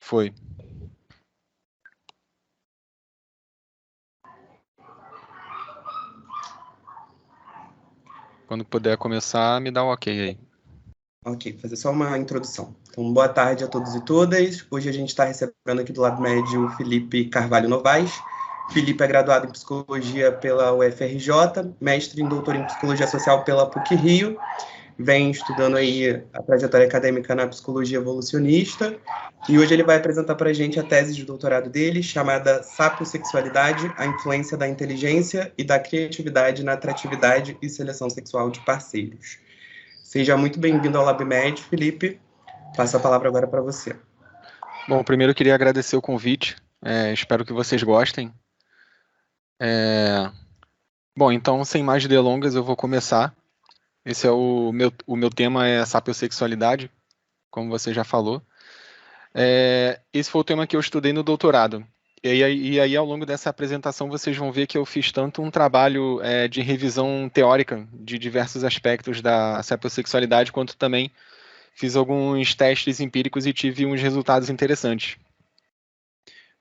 Foi. Quando puder começar, me dá um ok aí. Ok, vou fazer só uma introdução. Então, boa tarde a todos e todas. Hoje a gente está recebendo aqui do lado médio o Felipe Carvalho Novaes. Felipe é graduado em Psicologia pela UFRJ, mestre e doutor em Psicologia Social pela PUC-Rio, vem estudando aí a trajetória acadêmica na Psicologia Evolucionista, e hoje ele vai apresentar para a gente a tese de doutorado dele, chamada Sapiosexualidade, a influência da inteligência e da criatividade na atratividade e seleção sexual de parceiros. Seja muito bem-vindo ao LabMed, Felipe. Passo a palavra agora para você. Bom, primeiro eu queria agradecer o convite. Espero que vocês gostem. Bom, então, sem mais delongas, eu vou começar. Esse é o meu tema é sapiosexualidade, como você já falou. Esse foi o tema que eu estudei no doutorado. E aí, ao longo dessa apresentação, vocês vão ver que eu fiz tanto um trabalho de revisão teórica de diversos aspectos da sapiosexualidade, quanto também fiz alguns testes empíricos e tive uns resultados interessantes.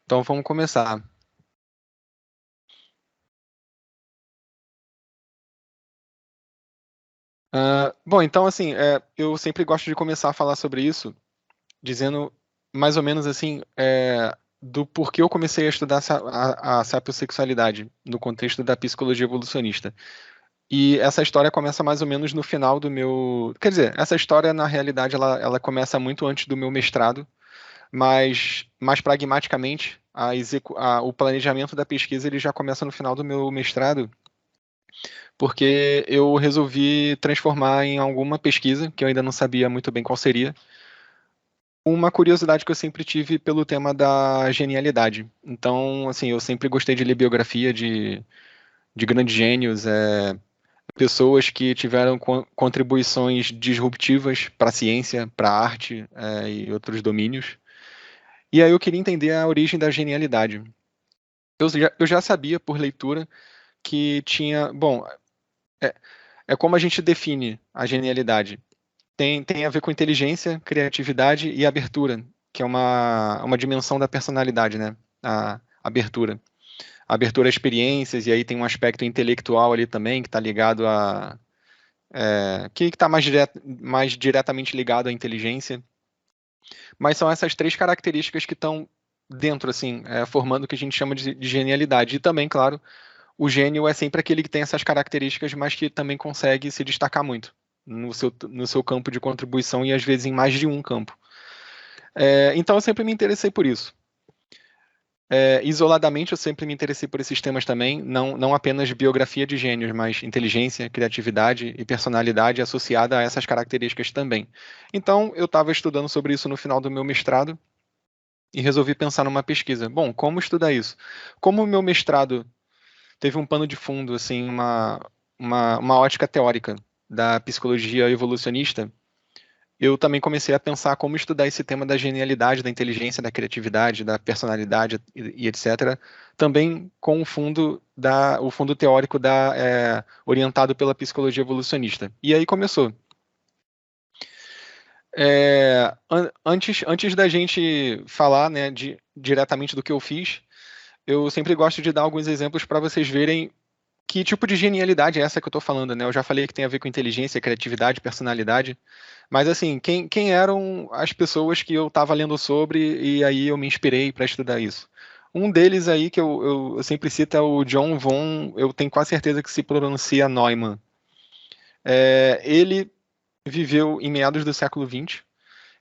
Então, vamos começar. Bom, então, assim, eu sempre gosto de começar a falar sobre isso, dizendo mais ou menos assim, do porquê eu comecei a estudar a sapiosexualidade no contexto da psicologia evolucionista. E essa história começa mais ou menos no final do meu. Quer dizer, essa história, na realidade, ela começa muito antes do meu mestrado, mas mais pragmaticamente, o planejamento da pesquisa ele já começa no final do meu mestrado, porque eu resolvi transformar em alguma pesquisa, que eu ainda não sabia muito bem qual seria, uma curiosidade que eu sempre tive pelo tema da genialidade. Então, assim, eu sempre gostei de ler biografia de grandes gênios, pessoas que tiveram contribuições disruptivas para a ciência, para a arte, e outros domínios. E aí eu queria entender a origem da genialidade. Eu já sabia por leitura que tinha. Bom, é como a gente define a genialidade. Tem a ver com inteligência, criatividade e abertura, que é uma dimensão da personalidade, né? A abertura. A abertura a experiências, e aí tem um aspecto intelectual ali também, que está ligado a. Que está mais diretamente ligado à inteligência. Mas são essas três características que estão dentro, assim, formando o que a gente chama de genialidade. E também, claro, o gênio é sempre aquele que tem essas características, mas que também consegue se destacar muito no seu campo de contribuição e às vezes em mais de um campo. Então eu sempre me interessei por isso. Isoladamente eu sempre me interessei por esses temas também, não apenas biografia de gênios, mas inteligência, criatividade e personalidade associada a essas características também. Então eu estava estudando sobre isso no final do meu mestrado e resolvi pensar numa pesquisa. Bom, como estudar isso? Como o meu mestrado teve um pano de fundo, assim, uma ótica teórica da psicologia evolucionista, eu também comecei a pensar como estudar esse tema da genialidade, da inteligência, da criatividade, da personalidade e etc. Também com o fundo teórico orientado pela psicologia evolucionista. E aí começou. Antes da gente falar, né, diretamente do que eu fiz, eu sempre gosto de dar alguns exemplos para vocês verem que tipo de genialidade é essa que eu estou falando, né? Eu já falei que tem a ver com inteligência, criatividade, personalidade, mas assim, quem eram as pessoas que eu estava lendo sobre e aí eu me inspirei para estudar isso? Um deles aí que eu sempre cito é o John von, eu tenho quase certeza que se pronuncia Neumann. Ele viveu em meados do século XX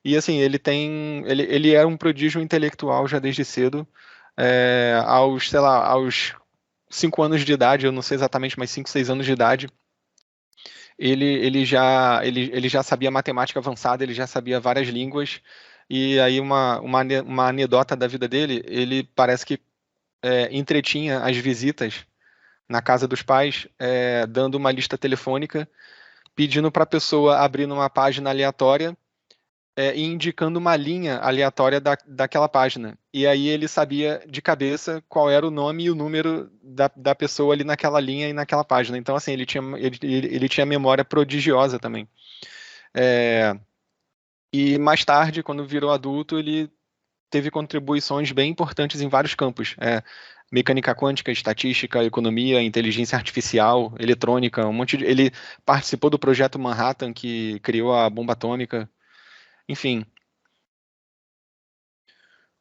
e assim, ele era um prodígio intelectual já desde cedo, sei lá, aos 5 anos de idade, eu não sei exatamente, mas 5, 6 anos de idade, ele já sabia matemática avançada, ele já sabia várias línguas, e aí uma anedota da vida dele, ele parece que entretinha as visitas na casa dos pais, dando uma lista telefônica, pedindo para a pessoa abrir numa página aleatória e indicando uma linha aleatória daquela página. E aí ele sabia de cabeça qual era o nome e o número da pessoa ali naquela linha e naquela página. Então, assim, ele tinha memória prodigiosa também. E mais tarde, quando virou adulto, ele teve contribuições bem importantes em vários campos. Mecânica quântica, estatística, economia, inteligência artificial, eletrônica, ele participou do projeto Manhattan, que criou a bomba atômica. Enfim.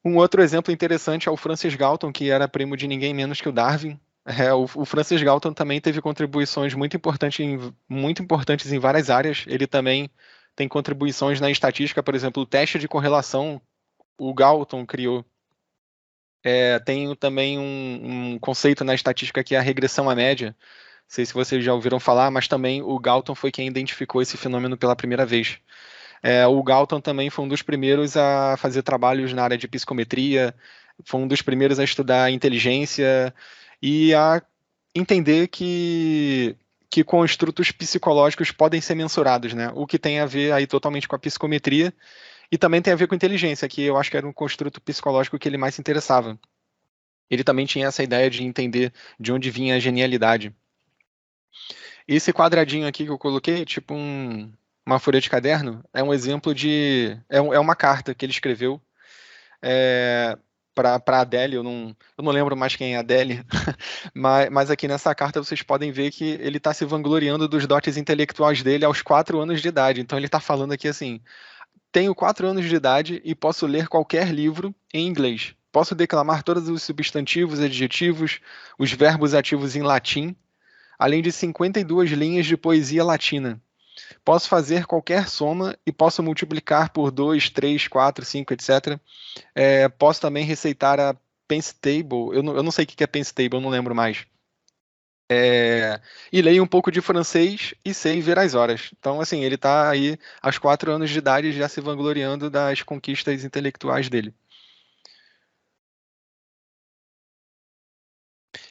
Um outro exemplo interessante é o Francis Galton, que era primo de ninguém menos que o Darwin. O Francis Galton também teve contribuições muito importantes em várias áreas. Ele também tem contribuições na estatística, por exemplo, o teste de correlação, o Galton criou. Tem também um conceito na estatística que é a regressão à média. Não sei se vocês já ouviram falar, mas também o Galton foi quem identificou esse fenômeno pela primeira vez. O Galton também foi um dos primeiros a fazer trabalhos na área de psicometria, foi um dos primeiros a estudar inteligência e a entender que construtos psicológicos podem ser mensurados, né? O que tem a ver aí totalmente com a psicometria e também tem a ver com inteligência, que eu acho que era um construto psicológico que ele mais se interessava. Ele também tinha essa ideia de entender de onde vinha a genialidade. Esse quadradinho aqui que eu coloquei, tipo uma folha de caderno, é um exemplo de... É uma carta que ele escreveu para a Adele. Eu não lembro mais quem é a Adele, mas aqui nessa carta vocês podem ver que ele está se vangloriando dos dotes intelectuais dele aos 4 anos de idade. Então ele está falando aqui assim: tenho 4 anos de idade e posso ler qualquer livro em inglês. Posso declamar todos os substantivos, adjetivos, os verbos ativos em latim, além de 52 linhas de poesia latina. Posso fazer qualquer soma e posso multiplicar por 2, 3, 4, 5, etc. Posso também receitar a Pence Table. Eu não sei o que é Pence Table, eu não lembro mais. E leio um pouco de francês e sei ver as horas. Então, assim, ele está aí aos 4 anos de idade já se vangloriando das conquistas intelectuais dele.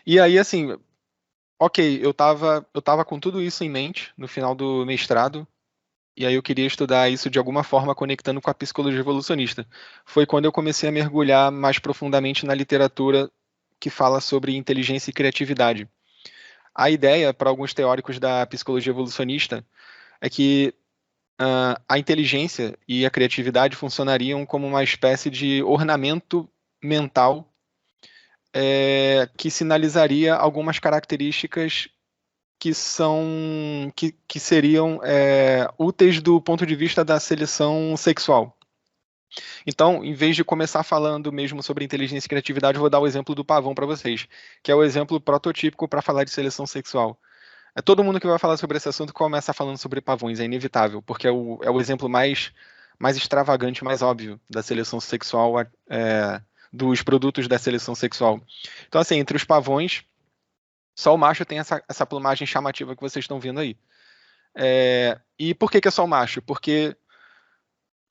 E aí, assim, ok, eu tava com tudo isso em mente no final do mestrado, e aí eu queria estudar isso de alguma forma conectando com a psicologia evolucionista. Foi quando eu comecei a mergulhar mais profundamente na literatura que fala sobre inteligência e criatividade. A ideia, para alguns teóricos da psicologia evolucionista, é que a inteligência e a criatividade funcionariam como uma espécie de ornamento mental que sinalizaria algumas características que seriam úteis do ponto de vista da seleção sexual. Então, em vez de começar falando mesmo sobre inteligência e criatividade, eu vou dar o exemplo do pavão para vocês, que é o exemplo prototípico para falar de seleção sexual. Todo mundo que vai falar sobre esse assunto começa falando sobre pavões, é inevitável, porque é o exemplo mais extravagante, mais óbvio da seleção sexual, dos produtos da seleção sexual. Então, assim, entre os pavões, só o macho tem essa plumagem chamativa que vocês estão vendo aí. E por que é só o macho? Porque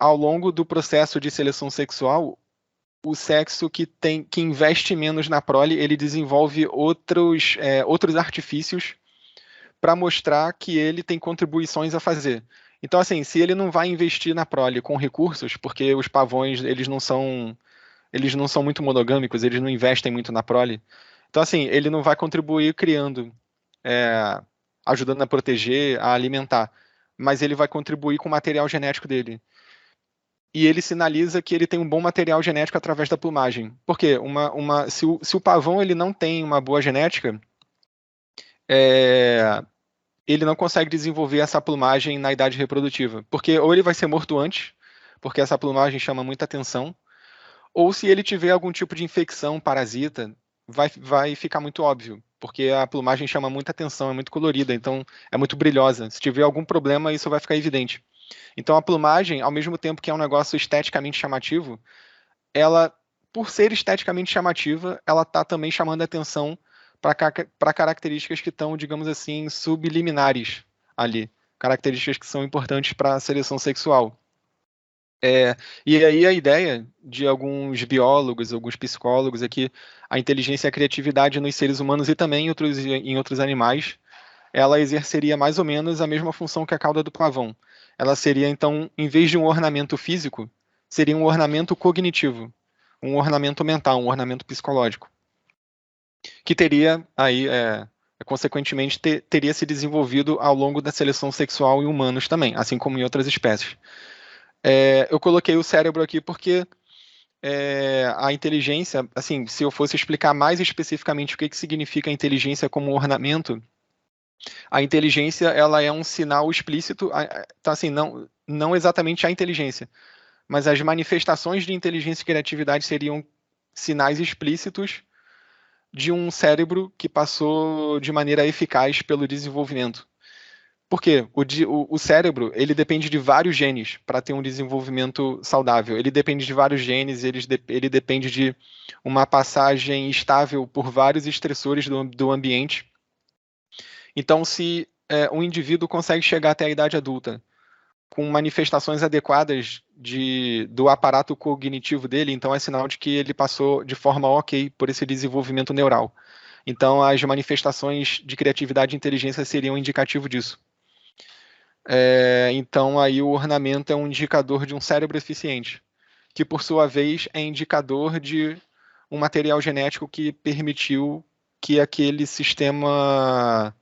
ao longo do processo de seleção sexual, o sexo que investe menos na prole, ele desenvolve outros artifícios para mostrar que ele tem contribuições a fazer. Então, assim, se ele não vai investir na prole com recursos, porque os pavões, eles não são muito monogâmicos, eles não investem muito na prole. Então, assim, ele não vai contribuir criando, ajudando a proteger, a alimentar, mas ele vai contribuir com o material genético dele. E ele sinaliza que ele tem um bom material genético através da plumagem. Por quê? Se o pavão ele não tem uma boa genética, ele não consegue desenvolver essa plumagem na idade reprodutiva. Porque ou ele vai ser morto antes, porque essa plumagem chama muita atenção, ou se ele tiver algum tipo de infecção, parasita, vai ficar muito óbvio, porque a plumagem chama muita atenção, é muito colorida, então é muito brilhosa. Se tiver algum problema, isso vai ficar evidente. Então a plumagem, ao mesmo tempo que é um negócio esteticamente chamativo, ela, por ser esteticamente chamativa, ela está também chamando a atenção para características que estão, digamos assim, subliminares ali. Características que são importantes para a seleção sexual. E aí a ideia de alguns biólogos, alguns psicólogos é que a inteligência e a criatividade nos seres humanos e também em outros animais, ela exerceria mais ou menos a mesma função que a cauda do pavão. Ela seria, então, em vez de um ornamento físico, seria um ornamento cognitivo, um ornamento mental, um ornamento psicológico, que teria aí, consequentemente, teria se desenvolvido ao longo da seleção sexual em humanos também, assim como em outras espécies. Eu coloquei o cérebro aqui porque a inteligência, assim, se eu fosse explicar mais especificamente o que significa a inteligência como ornamento, a inteligência ela é um sinal explícito, então assim, não exatamente a inteligência, mas as manifestações de inteligência e criatividade seriam sinais explícitos de um cérebro que passou de maneira eficaz pelo desenvolvimento. Por quê? O cérebro ele depende de vários genes para ter um desenvolvimento saudável. Ele depende de vários genes, ele depende de uma passagem estável por vários estressores do ambiente. Então, se um indivíduo consegue chegar até a idade adulta com manifestações adequadas do aparato cognitivo dele, então é sinal de que ele passou de forma ok por esse desenvolvimento neural. Então, as manifestações de criatividade e inteligência seriam um indicativo disso. Então, aí o ornamento é um indicador de um cérebro eficiente, que por sua vez é indicador de um material genético que permitiu que aquele sistema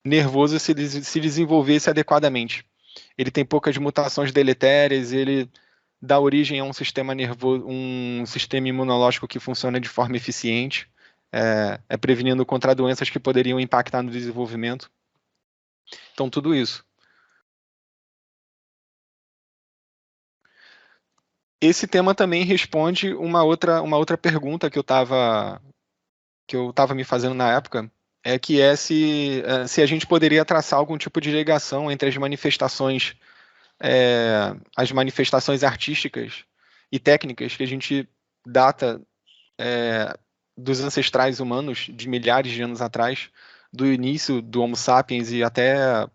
nervoso se desenvolvesse adequadamente. Ele tem poucas mutações deletérias, ele dá origem a um sistema nervoso, um sistema imunológico que funciona de forma eficiente, prevenindo contra doenças que poderiam impactar no desenvolvimento. Então, tudo isso. Esse tema também responde uma outra pergunta que eu estava me fazendo na época, que é se a gente poderia traçar algum tipo de ligação entre as manifestações artísticas e técnicas que a gente data dos ancestrais humanos de milhares de anos atrás, do início do Homo sapiens e até,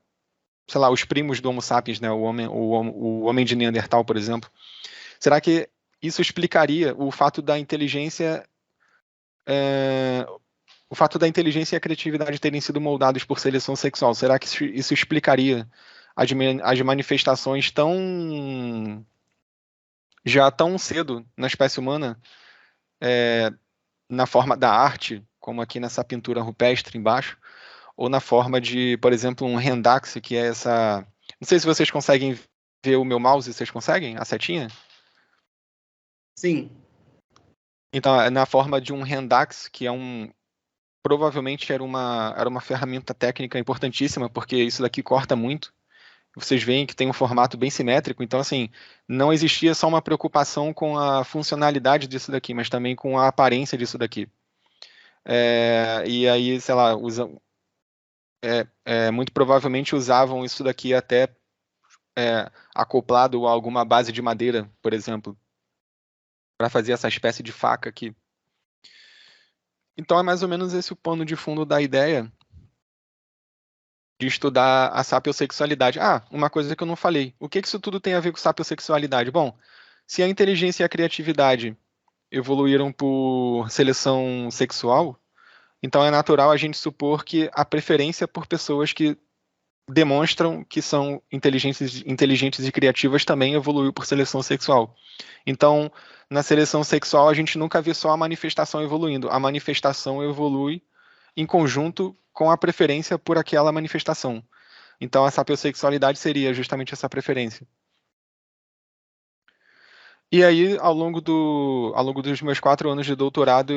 sei lá, os primos do Homo sapiens, né, o homem de Neandertal, por exemplo. Será que isso explicaria o fato da inteligência e a criatividade terem sido moldados por seleção sexual? Será que isso explicaria as manifestações já tão cedo na espécie humana, na forma da arte, como aqui nessa pintura rupestre embaixo, ou na forma de, por exemplo, um rendaxe, que é essa... Não sei se vocês conseguem ver o meu mouse, vocês conseguem? A setinha? Sim. Então, é na forma de um rendaxe, que provavelmente era uma ferramenta técnica importantíssima, porque isso daqui corta muito. Vocês veem que tem um formato bem simétrico, então assim, não existia só uma preocupação com a funcionalidade disso daqui, mas também com a aparência disso daqui. E aí, sei lá, muito provavelmente usavam isso daqui até acoplado a alguma base de madeira, por exemplo, para fazer essa espécie de faca aqui. Então é mais ou menos esse o pano de fundo da ideia de estudar a sapiosexualidade. Uma coisa que eu não falei. O que isso tudo tem a ver com sapiosexualidade? Bom, se a inteligência e a criatividade evoluíram por seleção sexual, então é natural a gente supor que a preferência por pessoas que demonstram que são inteligentes e criativas também evoluiu por seleção sexual. Então, na seleção sexual, a gente nunca vê só a manifestação evoluindo. A manifestação evolui em conjunto com a preferência por aquela manifestação. Então, a sapiosexualidade seria justamente essa preferência. E aí, ao longo dos meus 4 anos de doutorado,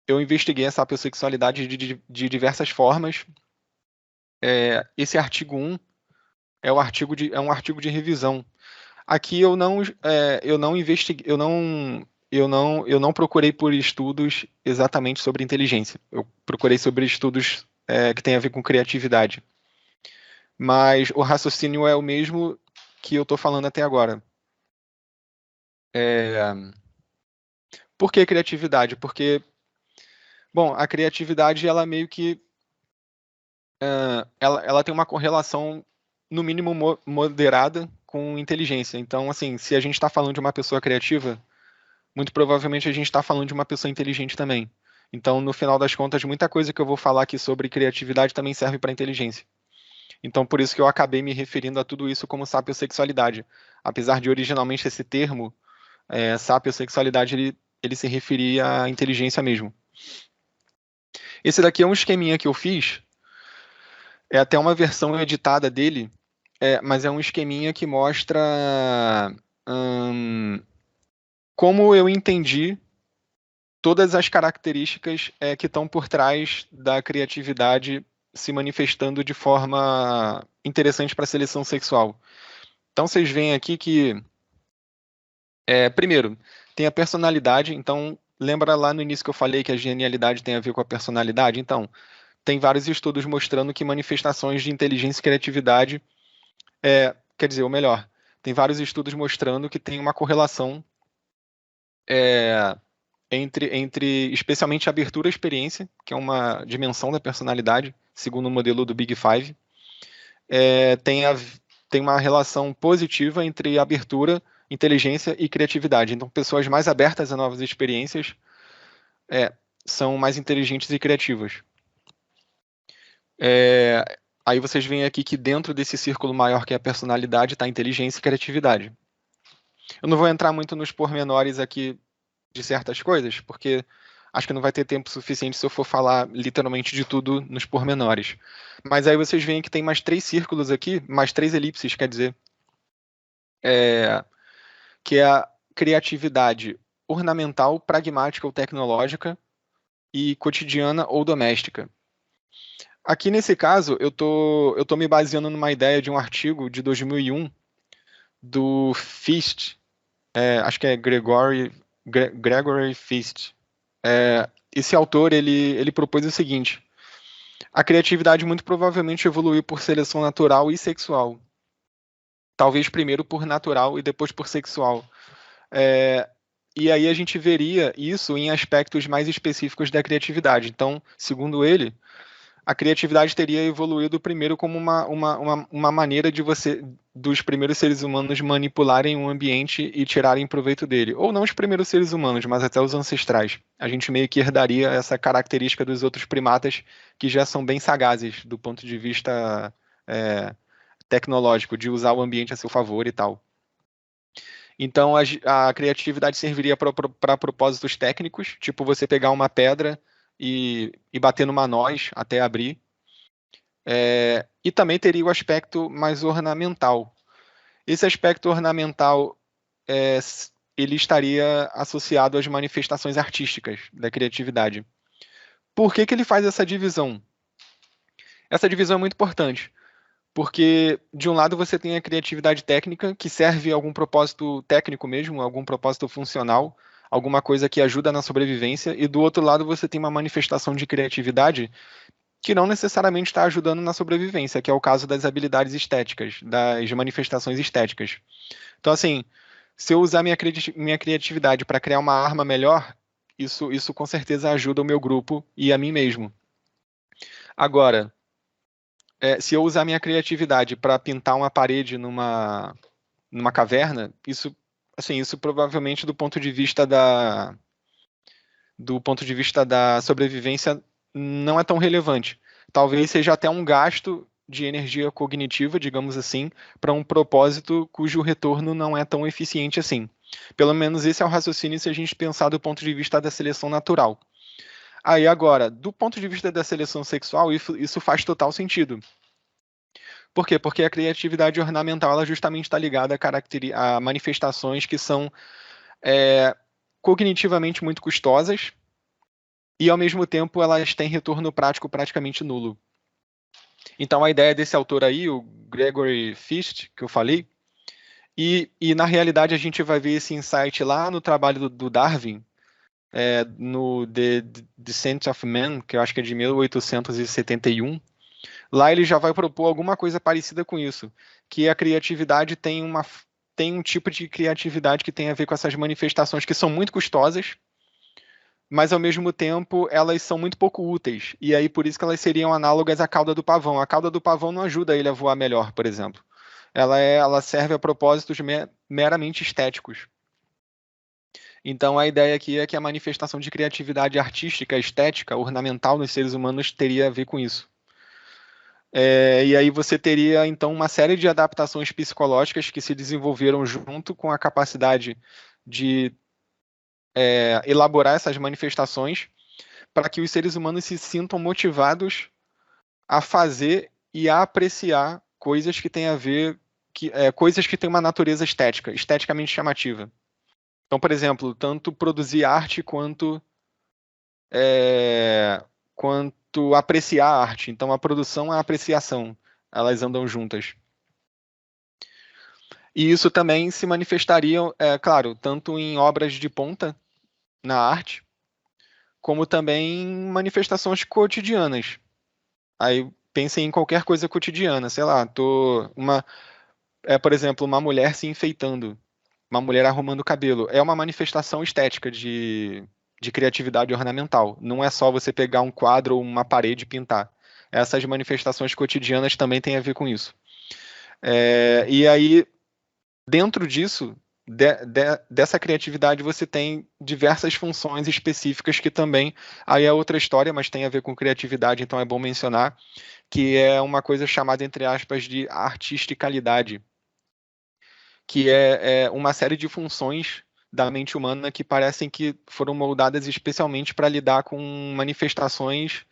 eu investiguei a sapiosexualidade de diversas formas. Esse artigo 1 é um artigo de revisão. Aqui eu não investiguei, eu não procurei por estudos exatamente sobre inteligência. Eu procurei sobre estudos que têm a ver com criatividade. Mas o raciocínio é o mesmo que eu estou falando até agora. Por que criatividade? Porque, bom, a criatividade, ela meio que ela tem uma correlação, no mínimo, moderada com inteligência. Então, assim, se a gente está falando de uma pessoa criativa, muito provavelmente a gente está falando de uma pessoa inteligente também. Então, no final das contas, muita coisa que eu vou falar aqui sobre criatividade também serve para inteligência. Então, por isso que eu acabei me referindo a tudo isso como sapiosexualidade. Apesar de originalmente esse termo, sapiosexualidade, ele se referia à inteligência mesmo. Esse daqui é um esqueminha que eu fiz, é até uma versão editada dele, mas é um esqueminha que mostra como eu entendi todas as características que estão por trás da criatividade se manifestando de forma interessante para a seleção sexual. Então, vocês veem aqui que, primeiro, tem a personalidade. Então, lembra lá no início que eu falei que a genialidade tem a ver com a personalidade? Então, tem vários estudos mostrando que manifestações de inteligência e criatividade, quer dizer, ou melhor, tem vários estudos mostrando que tem uma correlação entre especialmente abertura à experiência, que é uma dimensão da personalidade, segundo o modelo do Big Five, tem uma relação positiva entre abertura, inteligência e criatividade. Então, pessoas mais abertas a novas experiências são mais inteligentes e criativas. Aí vocês veem aqui que dentro desse círculo maior que é a personalidade está a inteligência e criatividade. Eu não vou entrar muito nos pormenores aqui de certas coisas, porque acho que não vai ter tempo suficiente se eu for falar literalmente de tudo nos pormenores. Mas aí vocês veem que tem mais 3 círculos aqui, mais 3 elipses, quer dizer, que é a criatividade ornamental, pragmática ou tecnológica e cotidiana ou doméstica. Aqui nesse caso, eu tô me baseando numa ideia de um artigo de 2001 do Feast, acho que é Gregory Feast. Esse autor, ele propôs o seguinte: a criatividade muito provavelmente evoluiu por seleção natural e sexual. Talvez primeiro por natural e depois por sexual. E aí a gente veria isso em aspectos mais específicos da criatividade. Então, segundo ele, a criatividade teria evoluído primeiro como uma maneira dos primeiros seres humanos manipularem um ambiente e tirarem proveito dele. Ou não os primeiros seres humanos, mas até os ancestrais. A gente meio que herdaria essa característica dos outros primatas que já são bem sagazes do ponto de vista tecnológico, de usar o ambiente a seu favor e tal. Então, a criatividade serviria para propósitos técnicos, tipo você pegar uma pedra e bater numa noz até abrir. E também teria o aspecto mais ornamental. Esse aspecto ornamental, ele estaria associado às manifestações artísticas da criatividade. Por que ele faz essa divisão? Essa divisão é muito importante, porque de um lado você tem a criatividade técnica, que serve a algum propósito técnico mesmo, algum propósito funcional, alguma coisa que ajuda na sobrevivência, e do outro lado você tem uma manifestação de criatividade que não necessariamente está ajudando na sobrevivência, que é o caso das habilidades estéticas, das manifestações estéticas. Então, assim, se eu usar minha criatividade para criar uma arma melhor, isso com certeza ajuda o meu grupo e a mim mesmo. Agora, se eu usar minha criatividade para pintar uma parede numa caverna, isso provavelmente do ponto de vista da sobrevivência não é tão relevante. Talvez seja até um gasto de energia cognitiva, digamos assim, para um propósito cujo retorno não é tão eficiente assim. Pelo menos esse é o raciocínio se a gente pensar do ponto de vista da seleção natural. Aí agora, do ponto de vista da seleção sexual, isso faz total sentido. Por quê? Porque a criatividade ornamental ela justamente está ligada a manifestações que são cognitivamente muito custosas e, ao mesmo tempo, elas têm retorno prático praticamente nulo. Então, a ideia desse autor aí, o Gregory Feast, que eu falei, e na realidade a gente vai ver esse insight lá no trabalho do Darwin, no The Descent of Man, que eu acho que é de 1871. Lá ele já vai propor alguma coisa parecida com isso, que a criatividade tem um tipo de criatividade que tem a ver com essas manifestações que são muito custosas, mas ao mesmo tempo elas são muito pouco úteis, e aí por isso que elas seriam análogas à cauda do pavão. A cauda do pavão não ajuda ele a voar melhor, por exemplo. Ela serve a propósitos meramente estéticos. Então a ideia aqui é que a manifestação de criatividade artística, estética, ornamental nos seres humanos teria a ver com isso. E aí você teria, então, uma série de adaptações psicológicas que se desenvolveram junto com a capacidade de elaborar essas manifestações para que os seres humanos se sintam motivados a fazer e a apreciar coisas que têm a ver, coisas que têm uma natureza estética, esteticamente chamativa. Então, por exemplo, tanto produzir arte quanto apreciar a arte. Então, a produção e a apreciação, elas andam juntas. E isso também se manifestaria, claro, tanto em obras de ponta na arte, como também em manifestações cotidianas. Aí pensem em qualquer coisa cotidiana, sei lá, por exemplo, uma mulher se enfeitando, uma mulher arrumando o cabelo. É uma manifestação estética de criatividade ornamental. Não é só você pegar um quadro ou uma parede e pintar. Essas manifestações cotidianas também têm a ver com isso. E aí, dentro disso, dessa criatividade, você tem diversas funções específicas que também, aí é outra história, mas tem a ver com criatividade, então é bom mencionar, que é uma coisa chamada, entre aspas, de artisticalidade, que é uma série de funções da mente humana que parecem que foram moldadas especialmente para lidar com manifestações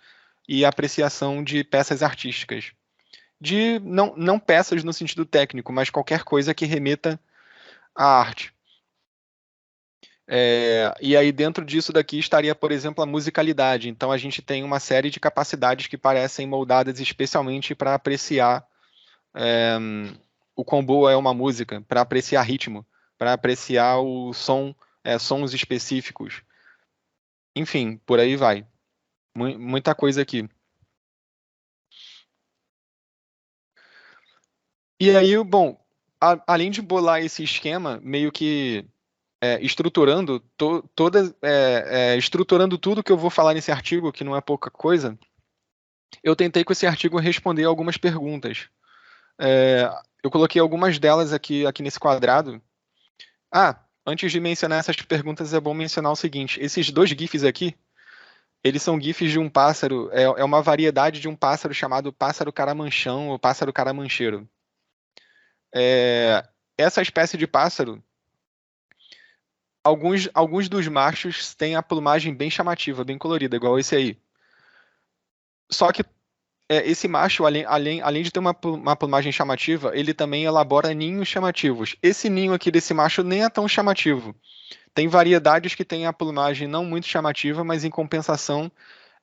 e apreciação de peças artísticas. Não peças no sentido técnico, mas qualquer coisa que remeta à arte. E aí dentro disso daqui estaria, por exemplo, a musicalidade. Então a gente tem uma série de capacidades que parecem moldadas especialmente para apreciar o quão boa é uma música, para apreciar ritmo, para apreciar o som, sons específicos. Enfim, por aí vai. Muita coisa aqui. E aí, bom, além de bolar esse esquema, meio que estruturando estruturando tudo que eu vou falar nesse artigo, que não é pouca coisa, eu tentei com esse artigo responder algumas perguntas. Eu coloquei algumas delas aqui nesse quadrado. Antes de mencionar essas perguntas, é bom mencionar o seguinte: esses dois GIFs aqui, eles são GIFs de um pássaro, é uma variedade de um pássaro chamado pássaro caramanchão ou pássaro caramancheiro. Essa espécie de pássaro, alguns dos machos têm a plumagem bem chamativa, bem colorida, igual esse aí. Só que esse macho, além de ter uma plumagem chamativa, ele também elabora ninhos chamativos. Esse ninho aqui desse macho nem é tão chamativo. Tem variedades que têm a plumagem não muito chamativa, mas em compensação,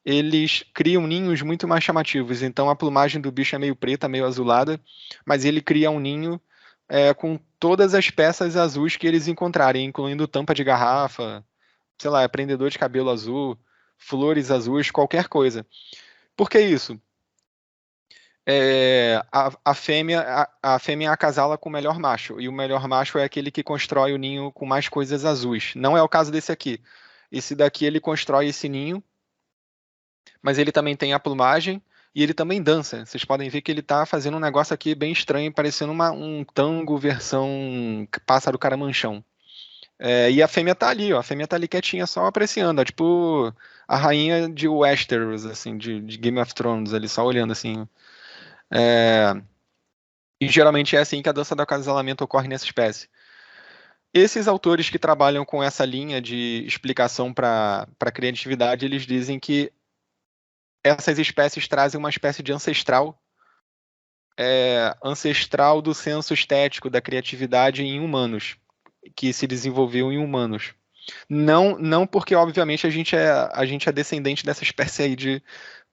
eles criam ninhos muito mais chamativos. Então a plumagem do bicho é meio preta, meio azulada, mas ele cria um ninho com todas as peças azuis que eles encontrarem, incluindo tampa de garrafa, sei lá, prendedor de cabelo azul, flores azuis, qualquer coisa. Por que isso? A fêmea acasala com o melhor macho, e o melhor macho é aquele que constrói o ninho com mais coisas azuis. Não é o caso desse aqui. Esse daqui ele constrói esse ninho, mas ele também tem a plumagem e ele também dança. Vocês podem ver que ele está fazendo um negócio aqui bem estranho, parecendo um tango versão pássaro caramanchão. E a fêmea tá ali, ó. A fêmea tá ali quietinha, só apreciando, ó, tipo a rainha de Westeros, assim, de Game of Thrones, ali só olhando assim. E geralmente é assim que a dança do acasalamento ocorre nessa espécie. Esses autores que trabalham com essa linha de explicação para criatividade, eles dizem que essas espécies trazem uma espécie de ancestral do senso estético da criatividade em humanos, que se desenvolveu em humanos. Não porque, obviamente, a gente é descendente dessa espécie aí de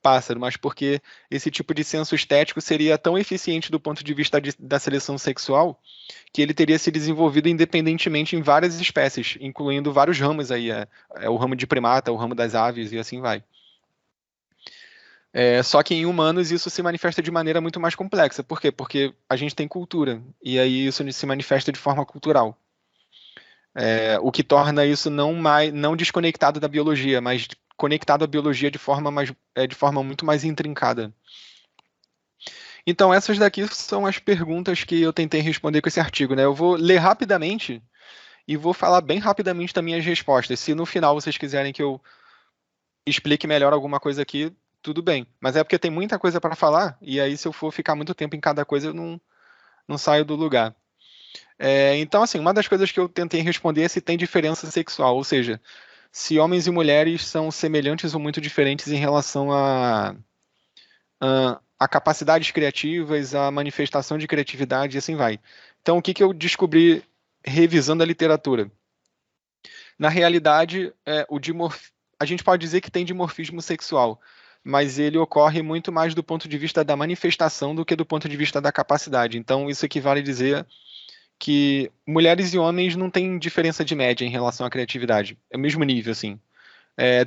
pássaro, mas porque esse tipo de senso estético seria tão eficiente do ponto de vista da seleção sexual que ele teria se desenvolvido independentemente em várias espécies, incluindo vários ramos aí, o ramo de primata, o ramo das aves e assim vai. Só que em humanos isso se manifesta de maneira muito mais complexa. Por quê? Porque a gente tem cultura, e aí isso se manifesta de forma cultural. O que torna isso não desconectado da biologia, mas conectado à biologia de forma muito mais intrincada. Então, essas daqui são as perguntas que eu tentei responder com esse artigo, né? Eu vou ler rapidamente e vou falar bem rapidamente também as respostas. Se no final vocês quiserem que eu explique melhor alguma coisa aqui, tudo bem. Mas é porque tem muita coisa para falar, e aí se eu for ficar muito tempo em cada coisa, eu não saio do lugar. Então, assim, uma das coisas que eu tentei responder é se tem diferença sexual, ou seja, se homens e mulheres são semelhantes ou muito diferentes em relação a capacidades criativas, a manifestação de criatividade e assim vai. Então, o que eu descobri revisando a literatura? Na realidade, a gente pode dizer que tem dimorfismo sexual, mas ele ocorre muito mais do ponto de vista da manifestação do que do ponto de vista da capacidade. Então, isso equivale a dizer que mulheres e homens não têm diferença de média em relação à criatividade. É o mesmo nível, assim.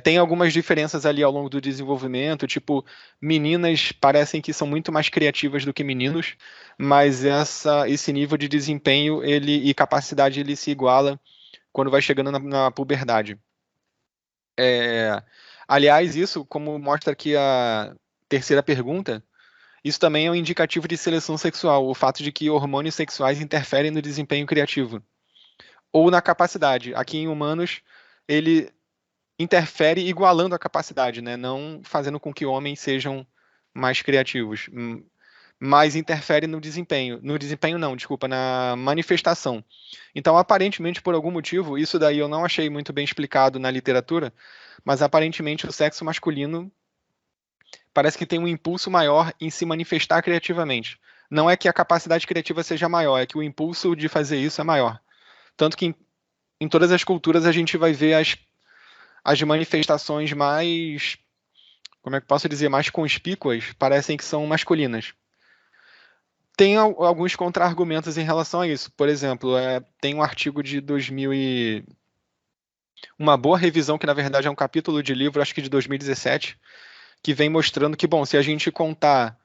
Tem algumas diferenças ali ao longo do desenvolvimento, tipo, meninas parecem que são muito mais criativas do que meninos, mas esse nível de desempenho e capacidade ele se iguala quando vai chegando na puberdade. Aliás, isso, como mostra aqui a terceira pergunta, isso também é um indicativo de seleção sexual, o fato de que hormônios sexuais interferem no desempenho criativo ou na capacidade. Aqui em humanos, ele interfere igualando a capacidade, né? Não fazendo com que homens sejam mais criativos, mas interfere no desempenho. No desempenho não, desculpa, na manifestação. Então, aparentemente, por algum motivo, isso daí eu não achei muito bem explicado na literatura, mas aparentemente o sexo masculino parece que tem um impulso maior em se manifestar criativamente. Não é que a capacidade criativa seja maior, é que o impulso de fazer isso é maior. Tanto que em todas as culturas a gente vai ver as manifestações mais, como é que posso dizer, mais conspícuas, parecem que são masculinas. Tem alguns contra-argumentos em relação a isso. Por exemplo, tem um artigo de 2000 uma boa revisão, que na verdade é um capítulo de livro, acho que de 2017, que vem mostrando que, bom, se a gente contar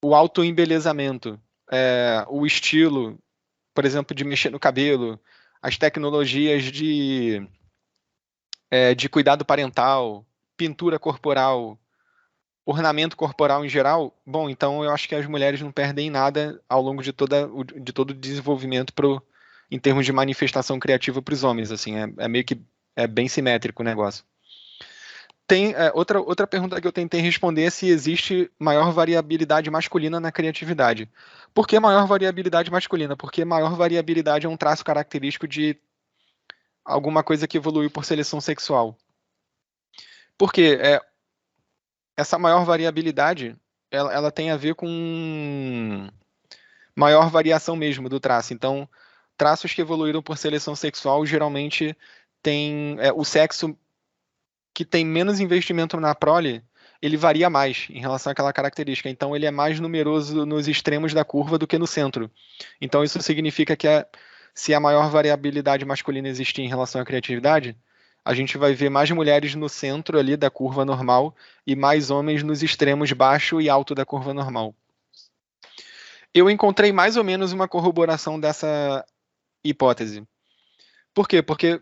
o autoembelezamento, o estilo, por exemplo, de mexer no cabelo, as tecnologias de cuidado parental, pintura corporal, ornamento corporal em geral, bom, então eu acho que as mulheres não perdem nada ao longo de todo o desenvolvimento em termos de manifestação criativa para os homens, assim, meio que bem simétrico o negócio. Tem outra pergunta que eu tentei responder é se existe maior variabilidade masculina na criatividade. Por que maior variabilidade masculina? Porque maior variabilidade é um traço característico de alguma coisa que evoluiu por seleção sexual. Porque essa maior variabilidade, ela tem a ver com maior variação mesmo do traço. Então, traços que evoluíram por seleção sexual geralmente tem o sexo que tem menos investimento na prole, ele varia mais em relação àquela característica. Então, ele é mais numeroso nos extremos da curva do que no centro. Então, isso significa que se a maior variabilidade masculina existir em relação à criatividade, a gente vai ver mais mulheres no centro ali da curva normal e mais homens nos extremos baixo e alto da curva normal. Eu encontrei mais ou menos uma corroboração dessa hipótese. Por quê? Porque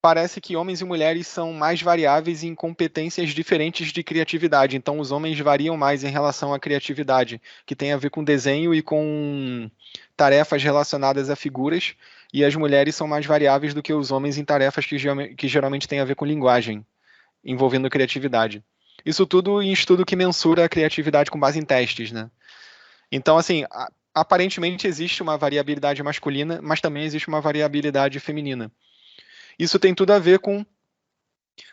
parece que homens e mulheres são mais variáveis em competências diferentes de criatividade. Então, os homens variam mais em relação à criatividade, que tem a ver com desenho e com tarefas relacionadas a figuras, e as mulheres são mais variáveis do que os homens em tarefas que geralmente têm a ver com linguagem, envolvendo criatividade. Isso tudo em estudo que mensura a criatividade com base em testes, né? Então, assim, aparentemente existe uma variabilidade masculina, mas também existe uma variabilidade feminina. Isso tem tudo a ver com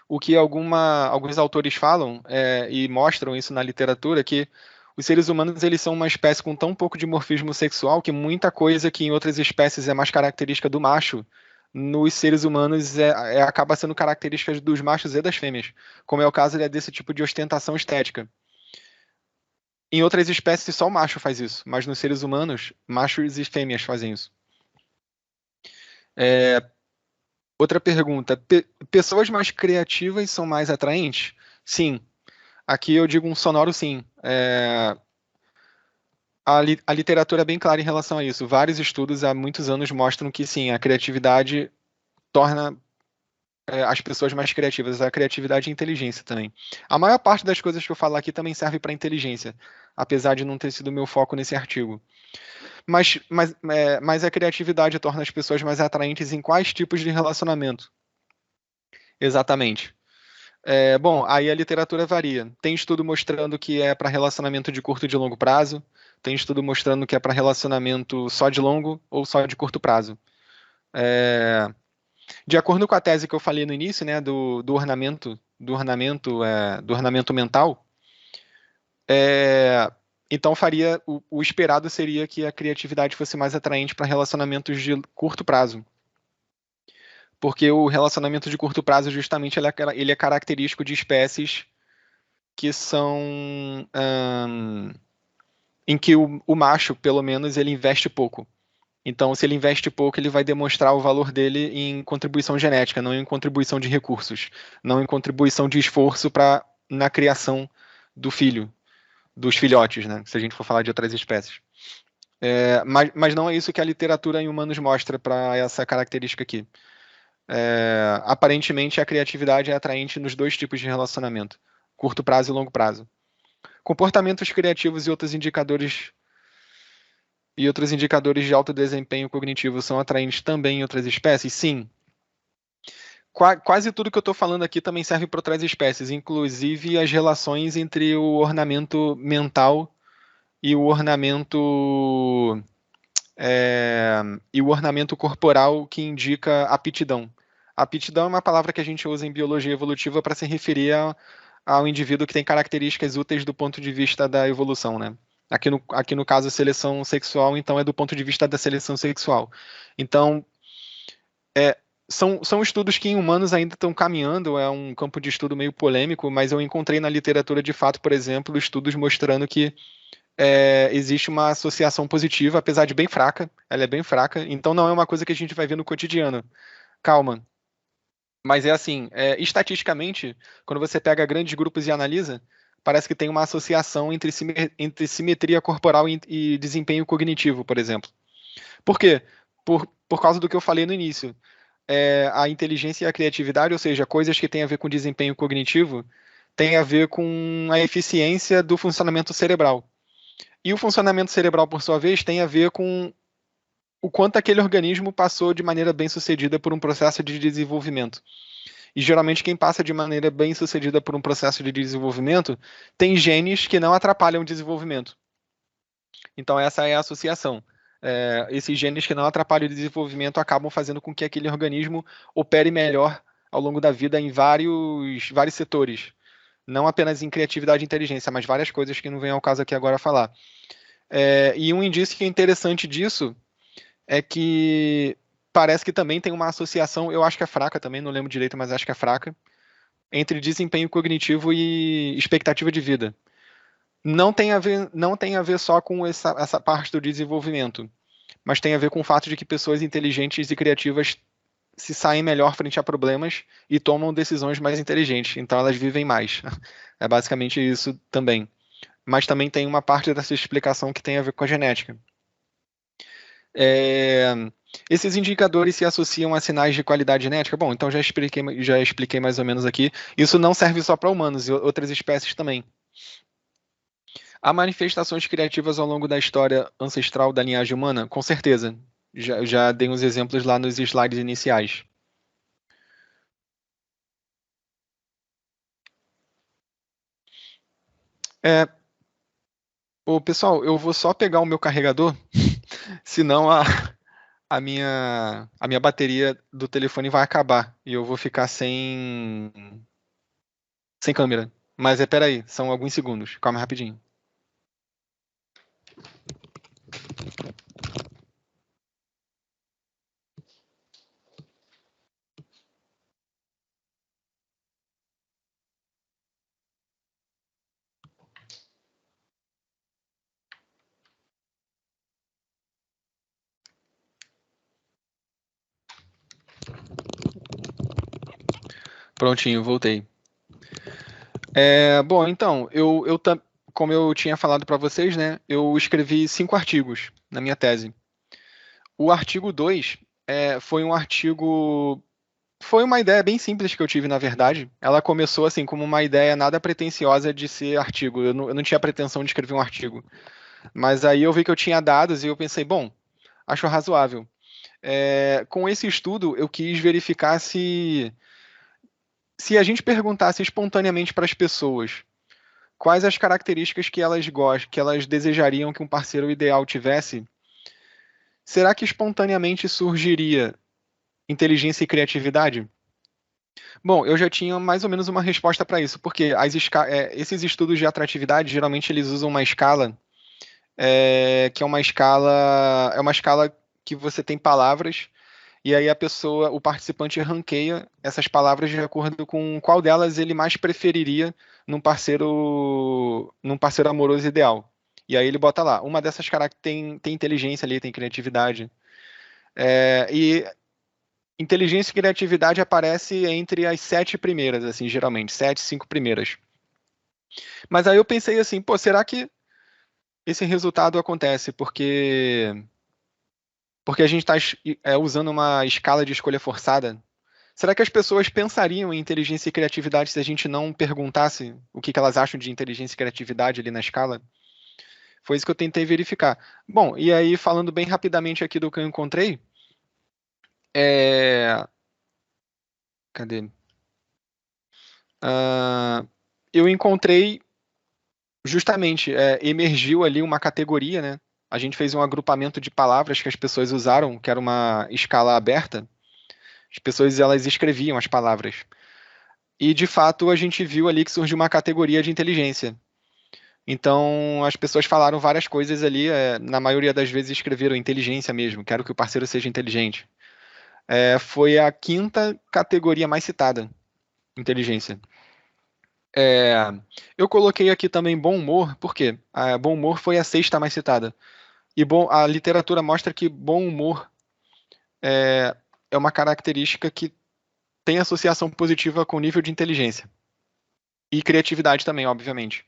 o que alguns autores falam e mostram isso na literatura, que os seres humanos eles são uma espécie com tão pouco dimorfismo sexual que muita coisa que em outras espécies é mais característica do macho, nos seres humanos acaba sendo característica dos machos e das fêmeas, como é o caso desse tipo de ostentação estética. Em outras espécies só o macho faz isso, mas nos seres humanos, machos e fêmeas fazem isso. Outra pergunta. Pessoas mais criativas são mais atraentes? Sim. Aqui eu digo um sonoro sim. A literatura é bem clara em relação a isso. Vários estudos há muitos anos mostram que sim, a criatividade torna as pessoas mais criativas. A criatividade e a inteligência também. A maior parte das coisas que eu falo aqui também serve para inteligência, apesar de não ter sido meu foco nesse artigo. Mas a criatividade torna as pessoas mais atraentes em quais tipos de relacionamento? Exatamente. Bom, aí a literatura varia. Tem estudo mostrando que é para relacionamento de curto e de longo prazo. Tem estudo mostrando que é para relacionamento só de longo ou só de curto prazo. De acordo com a tese que eu falei no início, né, do ornamento mental, então o esperado seria que a criatividade fosse mais atraente para relacionamentos de curto prazo. porque o relacionamento de curto prazo, justamente, ele é característico de espécies que são em que o macho, pelo menos, ele investe pouco. Então, se ele investe pouco, ele vai demonstrar o valor dele em contribuição genética, não em contribuição de recursos, não em contribuição de esforço na criação do filho, dos filhotes, né? Se a gente for falar de outras espécies. Mas não é isso que a literatura em humanos mostra para essa característica aqui. Aparentemente, a criatividade é atraente nos dois tipos de relacionamento, curto prazo e longo prazo. Comportamentos criativos e outros indicadores de alto desempenho cognitivo são atraentes também em outras espécies? Sim. Quase tudo que eu estou falando aqui também serve para outras espécies, inclusive as relações entre o ornamento mental e o ornamento corporal que indica aptidão. Aptidão é uma palavra que a gente usa em biologia evolutiva para se referir ao indivíduo que tem características úteis do ponto de vista da evolução, né? Aqui no caso, seleção sexual, então é do ponto de vista da seleção sexual. Então, são estudos que em humanos ainda estão caminhando, é um campo de estudo meio polêmico, mas eu encontrei na literatura, de fato, por exemplo, estudos mostrando que existe uma associação positiva, apesar de bem fraca, ela é bem fraca, então não é uma coisa que a gente vai ver no cotidiano. Calma. Mas é assim, estatisticamente, quando você pega grandes grupos e analisa, parece que tem uma associação entre simetria corporal e desempenho cognitivo, por exemplo. Por quê? Por causa do que eu falei no início. A inteligência e a criatividade, ou seja, coisas que têm a ver com desempenho cognitivo, têm a ver com a eficiência do funcionamento cerebral. E o funcionamento cerebral, por sua vez, tem a ver com o quanto aquele organismo passou de maneira bem-sucedida por um processo de desenvolvimento. E geralmente quem passa de maneira bem-sucedida por um processo de desenvolvimento tem genes que não atrapalham o desenvolvimento. Então essa é a associação. Esses genes que não atrapalham o desenvolvimento acabam fazendo com que aquele organismo opere melhor ao longo da vida em vários setores. Não apenas em criatividade e inteligência, mas várias coisas que não vem ao caso aqui agora falar. E um indício que é interessante disso é que parece que também tem uma associação, eu acho que é fraca também, não lembro direito, mas acho que é fraca, entre desempenho cognitivo e expectativa de vida. Não tem a ver só com essa parte do desenvolvimento, mas tem a ver com o fato de que pessoas inteligentes e criativas se saem melhor frente a problemas e tomam decisões mais inteligentes, então elas vivem mais. É basicamente isso também. Mas também tem uma parte dessa explicação que tem a ver com a genética. Esses indicadores se associam a sinais de qualidade genética? Bom, então já expliquei mais ou menos aqui. Isso não serve só para humanos, e outras espécies também. Há manifestações criativas ao longo da história ancestral da linhagem humana? Com certeza. Já dei uns exemplos lá nos slides iniciais. Pessoal, eu vou só pegar o meu carregador, senão a minha bateria do telefone vai acabar e eu vou ficar sem câmera. Mas peraí, são alguns segundos. Calma rapidinho. Prontinho, voltei. Bom, então, como eu tinha falado para vocês, né, eu escrevi 5 artigos na minha tese. O artigo 2 foi um artigo... Foi uma ideia bem simples que eu tive, na verdade. Ela começou assim como uma ideia nada pretensiosa de ser artigo. Eu não tinha pretensão de escrever um artigo. Mas aí eu vi que eu tinha dados e eu pensei, bom, acho razoável. Com esse estudo, eu quis verificar se a gente perguntasse espontaneamente para as pessoas quais as características que elas gostam, que elas desejariam que um parceiro ideal tivesse, será que espontaneamente surgiria inteligência e criatividade? Bom, eu já tinha mais ou menos uma resposta para isso, porque esses estudos de atratividade, geralmente eles usam uma escala, que é uma escala que você tem palavras, e aí o participante ranqueia essas palavras de acordo com qual delas ele mais preferiria num parceiro amoroso ideal. E aí ele bota lá, uma dessas características tem inteligência ali, tem criatividade. E inteligência e criatividade aparece entre as 7 primeiras, assim, geralmente, 7, 5 primeiras. Mas aí eu pensei assim, pô, será que esse resultado acontece porque a gente está usando uma escala de escolha forçada? Será que as pessoas pensariam em inteligência e criatividade se a gente não perguntasse o que elas acham de inteligência e criatividade ali na escala? Foi isso que eu tentei verificar. Bom, e aí, falando bem rapidamente aqui do que eu encontrei, cadê? Eu encontrei justamente, emergiu ali uma categoria, né? A gente fez um agrupamento de palavras que as pessoas usaram, que era uma escala aberta. As pessoas, elas escreviam as palavras. E, de fato, a gente viu ali que surgiu uma categoria de inteligência. Então, as pessoas falaram várias coisas ali, na maioria das vezes escreveram inteligência mesmo, quero que o parceiro seja inteligente. Foi a 5ª categoria mais citada, inteligência. Eu coloquei aqui também bom humor, por quê? Bom humor foi a 6ª mais citada. E a literatura mostra que bom humor é uma característica que tem associação positiva com o nível de inteligência. E criatividade também, obviamente.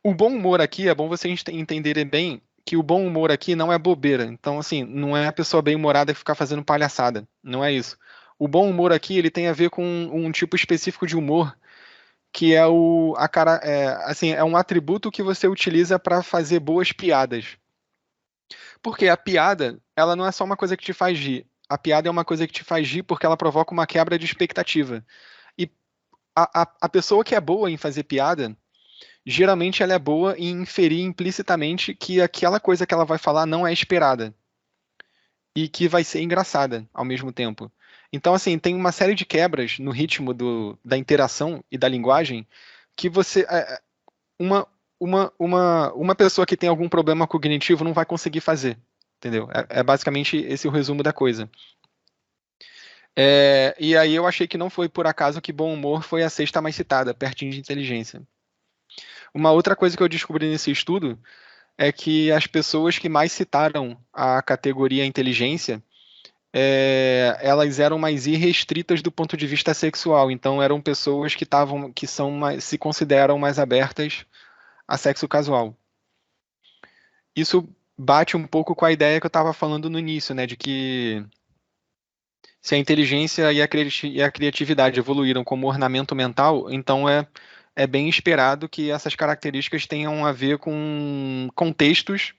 O bom humor aqui, é bom vocês entenderem bem que o bom humor aqui não é bobeira. Então, assim, não é a pessoa bem-humorada que ficar fazendo palhaçada. Não é isso. O bom humor aqui, ele tem a ver com um tipo específico de humor, que é assim, é um atributo que você utiliza para fazer boas piadas. Porque a piada, ela não é só uma coisa que te faz rir. A piada é uma coisa que te faz rir porque ela provoca uma quebra de expectativa. E a pessoa que é boa em fazer piada, geralmente ela é boa em inferir implicitamente que aquela coisa que ela vai falar não é esperada. E que vai ser engraçada ao mesmo tempo. Então, assim, tem uma série de quebras no ritmo da interação e da linguagem que uma, uma pessoa que tem algum problema cognitivo não vai conseguir fazer. Entendeu? É basicamente esse o resumo da coisa. E aí eu achei que não foi por acaso que bom humor foi a 6ª mais citada, pertinho de inteligência. Uma outra coisa que eu descobri nesse estudo é que as pessoas que mais citaram a categoria inteligência, elas eram mais irrestritas do ponto de vista sexual. Então eram pessoas que se consideram mais abertas a sexo casual. Isso bate um pouco com a ideia que eu estava falando no início, né, de que se a inteligência e a criatividade evoluíram como ornamento mental, então é bem esperado que essas características tenham a ver com contextos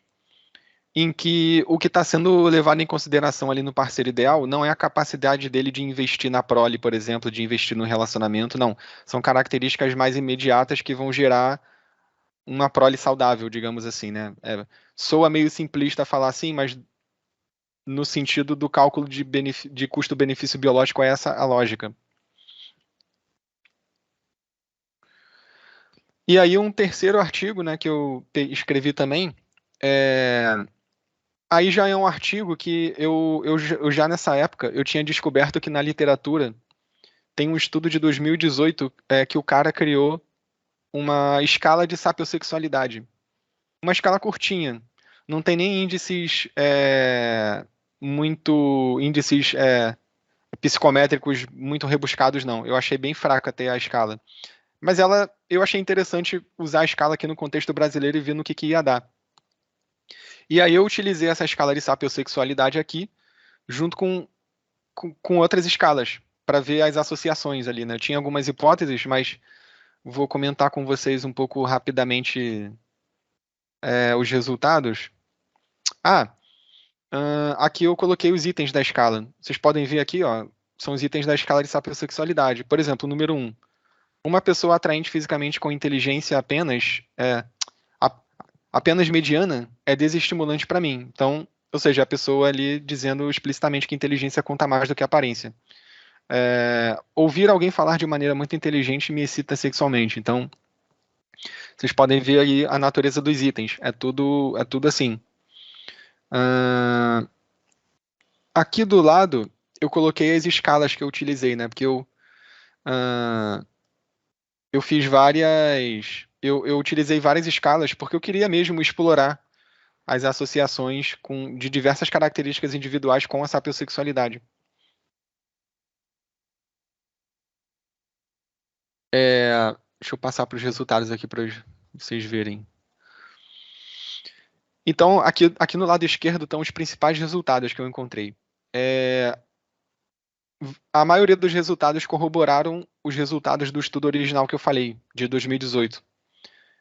em que o que está sendo levado em consideração ali no parceiro ideal não é a capacidade dele de investir na prole, por exemplo, de investir no relacionamento, não. São características mais imediatas que vão gerar uma prole saudável, digamos assim, né? Soa meio simplista falar assim, mas no sentido do cálculo de custo-benefício biológico, é essa a lógica. E aí um terceiro artigo, né, que eu escrevi também, aí já é um artigo que eu já nessa época, eu tinha descoberto que na literatura tem um estudo de 2018 que o cara criou uma escala de sapiosexualidade. Uma escala curtinha. Não tem nem índices psicométricos muito rebuscados, não. Eu achei bem fraca até a escala. Mas eu achei interessante usar a escala aqui no contexto brasileiro e ver no que ia dar. E aí eu utilizei essa escala de sapiosexualidade aqui, junto com outras escalas, para ver as associações ali, né? Eu tinha algumas hipóteses, mas vou comentar com vocês um pouco rapidamente os resultados. Aqui eu coloquei os itens da escala. Vocês podem ver aqui, ó, são os itens da escala de sapiosexualidade. Por exemplo, o número 1. Uma pessoa atraente fisicamente com inteligência apenas mediana é desestimulante para mim. Então, ou seja, a pessoa ali dizendo explicitamente que inteligência conta mais do que aparência. Ouvir alguém falar de maneira muito inteligente me excita sexualmente. Então, vocês podem ver aí a natureza dos itens. É tudo assim. Aqui do lado, eu coloquei as escalas que eu utilizei, né? Porque ah, eu fiz várias. Eu utilizei várias escalas porque eu queria mesmo explorar as associações de diversas características individuais com a sapiosexualidade. Deixa eu passar para os resultados aqui para vocês verem. Então, aqui no lado esquerdo estão os principais resultados que eu encontrei. A maioria dos resultados corroboraram os resultados do estudo original que eu falei, de 2018.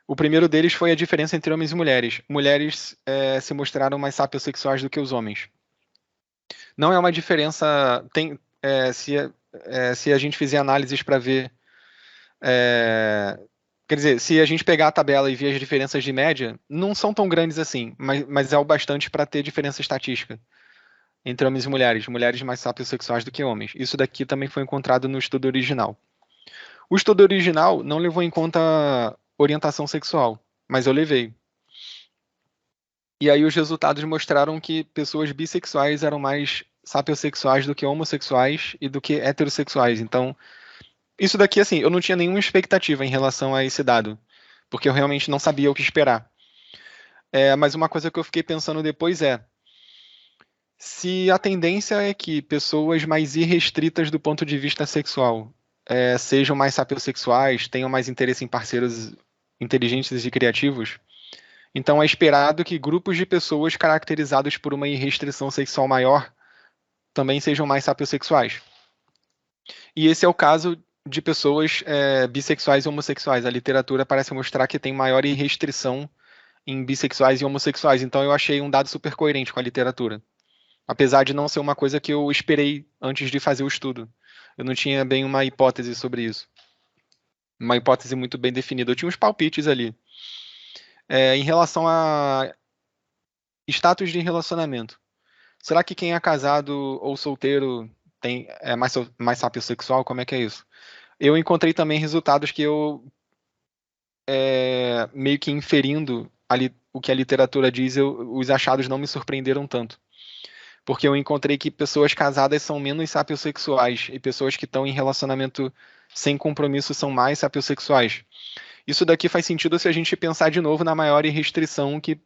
O primeiro deles foi a diferença entre homens e mulheres. Mulheres se mostraram mais sapiosexuais do que os homens. Não é uma diferença. Se a gente fizer análises para ver. Quer dizer, se a gente pegar a tabela e ver as diferenças de média, não são tão grandes assim, mas é o bastante para ter diferença estatística entre homens e mulheres mais sapiosexuais do que homens. Isso daqui também foi encontrado no estudo original. O estudo original não levou em conta orientação sexual, mas eu levei. E aí os resultados mostraram que pessoas bissexuais eram mais sapiosexuais do que homossexuais e do que heterossexuais. Então, isso daqui, assim, eu não tinha nenhuma expectativa em relação a esse dado, porque eu realmente não sabia o que esperar. Mas uma coisa que eu fiquei pensando depois se a tendência é que pessoas mais irrestritas do ponto de vista sexual sejam mais sapiosexuais, tenham mais interesse em parceiros inteligentes e criativos, então é esperado que grupos de pessoas caracterizados por uma irrestrição sexual maior também sejam mais sapiosexuais. E esse é o caso de pessoas bissexuais e homossexuais. A literatura parece mostrar que tem maior restrição em bissexuais e homossexuais. Então eu achei um dado super coerente com a literatura. Apesar de não ser uma coisa que eu esperei antes de fazer o estudo. Eu não tinha bem uma hipótese sobre isso. Uma hipótese muito bem definida. Eu tinha uns palpites ali. Em relação a status de relacionamento. Será que quem é casado ou solteiro é mais sapiosexual? Como é que é isso? Eu encontrei também resultados que eu, meio que inferindo o que a literatura diz, os achados não me surpreenderam tanto. Porque eu encontrei que pessoas casadas são menos sapiosexuais e pessoas que estão em relacionamento sem compromisso são mais sapiosexuais. Isso daqui faz sentido se a gente pensar de novo na maior restrição que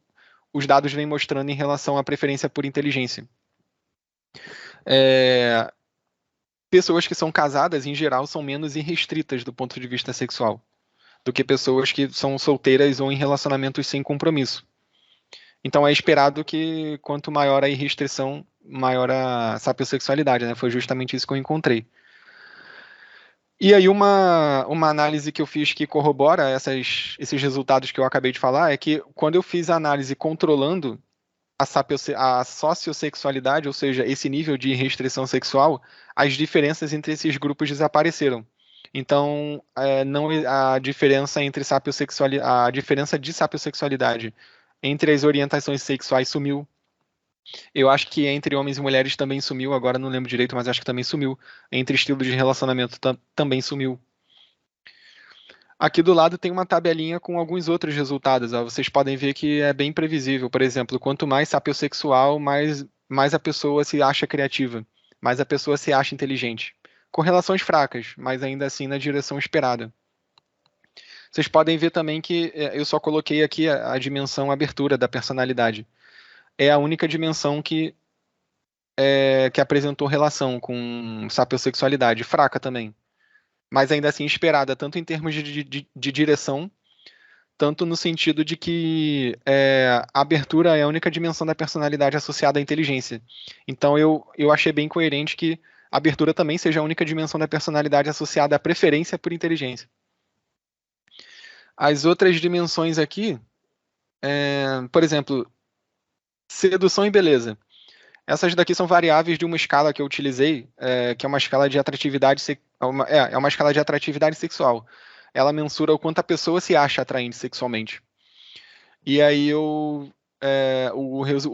os dados vêm mostrando em relação à preferência por inteligência. Pessoas que são casadas, em geral, são menos irrestritas do ponto de vista sexual do que pessoas que são solteiras ou em relacionamentos sem compromisso. Então é esperado que quanto maior a irrestrição, maior a sapiosexualidade, né? Foi justamente isso que eu encontrei. E aí uma análise que eu fiz que corrobora esses resultados que eu acabei de falar é que quando eu fiz a análise controlando a sociossexualidade, ou seja, esse nível de restrição sexual, as diferenças entre esses grupos desapareceram. Então, não a diferença entre a diferença de sapiosexualidade entre as orientações sexuais sumiu. Eu acho que entre homens e mulheres também sumiu, agora não lembro direito, mas acho que também sumiu. Entre estilos de relacionamento também sumiu. Aqui do lado tem uma tabelinha com alguns outros resultados. Ó. Vocês podem ver que é bem previsível. Por exemplo, quanto mais sapiosexual, mais a pessoa se acha criativa, mais a pessoa se acha inteligente. Correlações fracas, mas ainda assim na direção esperada. Vocês podem ver também que eu só coloquei aqui a dimensão abertura da personalidade. É a única dimensão que apresentou relação com sapiosexualidade, fraca também. Mas ainda assim esperada, tanto em termos de direção, tanto no sentido de que a abertura é a única dimensão da personalidade associada à inteligência. Então eu achei bem coerente que a abertura também seja a única dimensão da personalidade associada à preferência por inteligência. As outras dimensões aqui, por exemplo, sedução e beleza. Essas daqui são variáveis de uma escala que eu utilizei, que é uma escala de atratividade, uma escala de atratividade sexual. Ela mensura o quanto a pessoa se acha atraente sexualmente. E aí o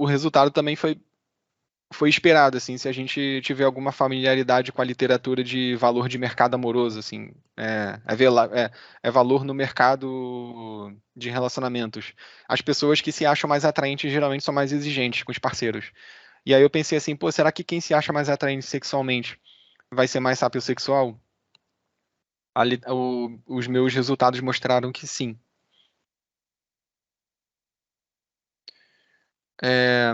resultado também foi esperado, assim, se a gente tiver alguma familiaridade com a literatura de valor de mercado amoroso, assim, valor no mercado de relacionamentos. As pessoas que se acham mais atraentes geralmente são mais exigentes com os parceiros. E aí eu pensei assim, pô, será que quem se acha mais atraente sexualmente vai ser mais sapiosexual? Os meus resultados mostraram que sim. É,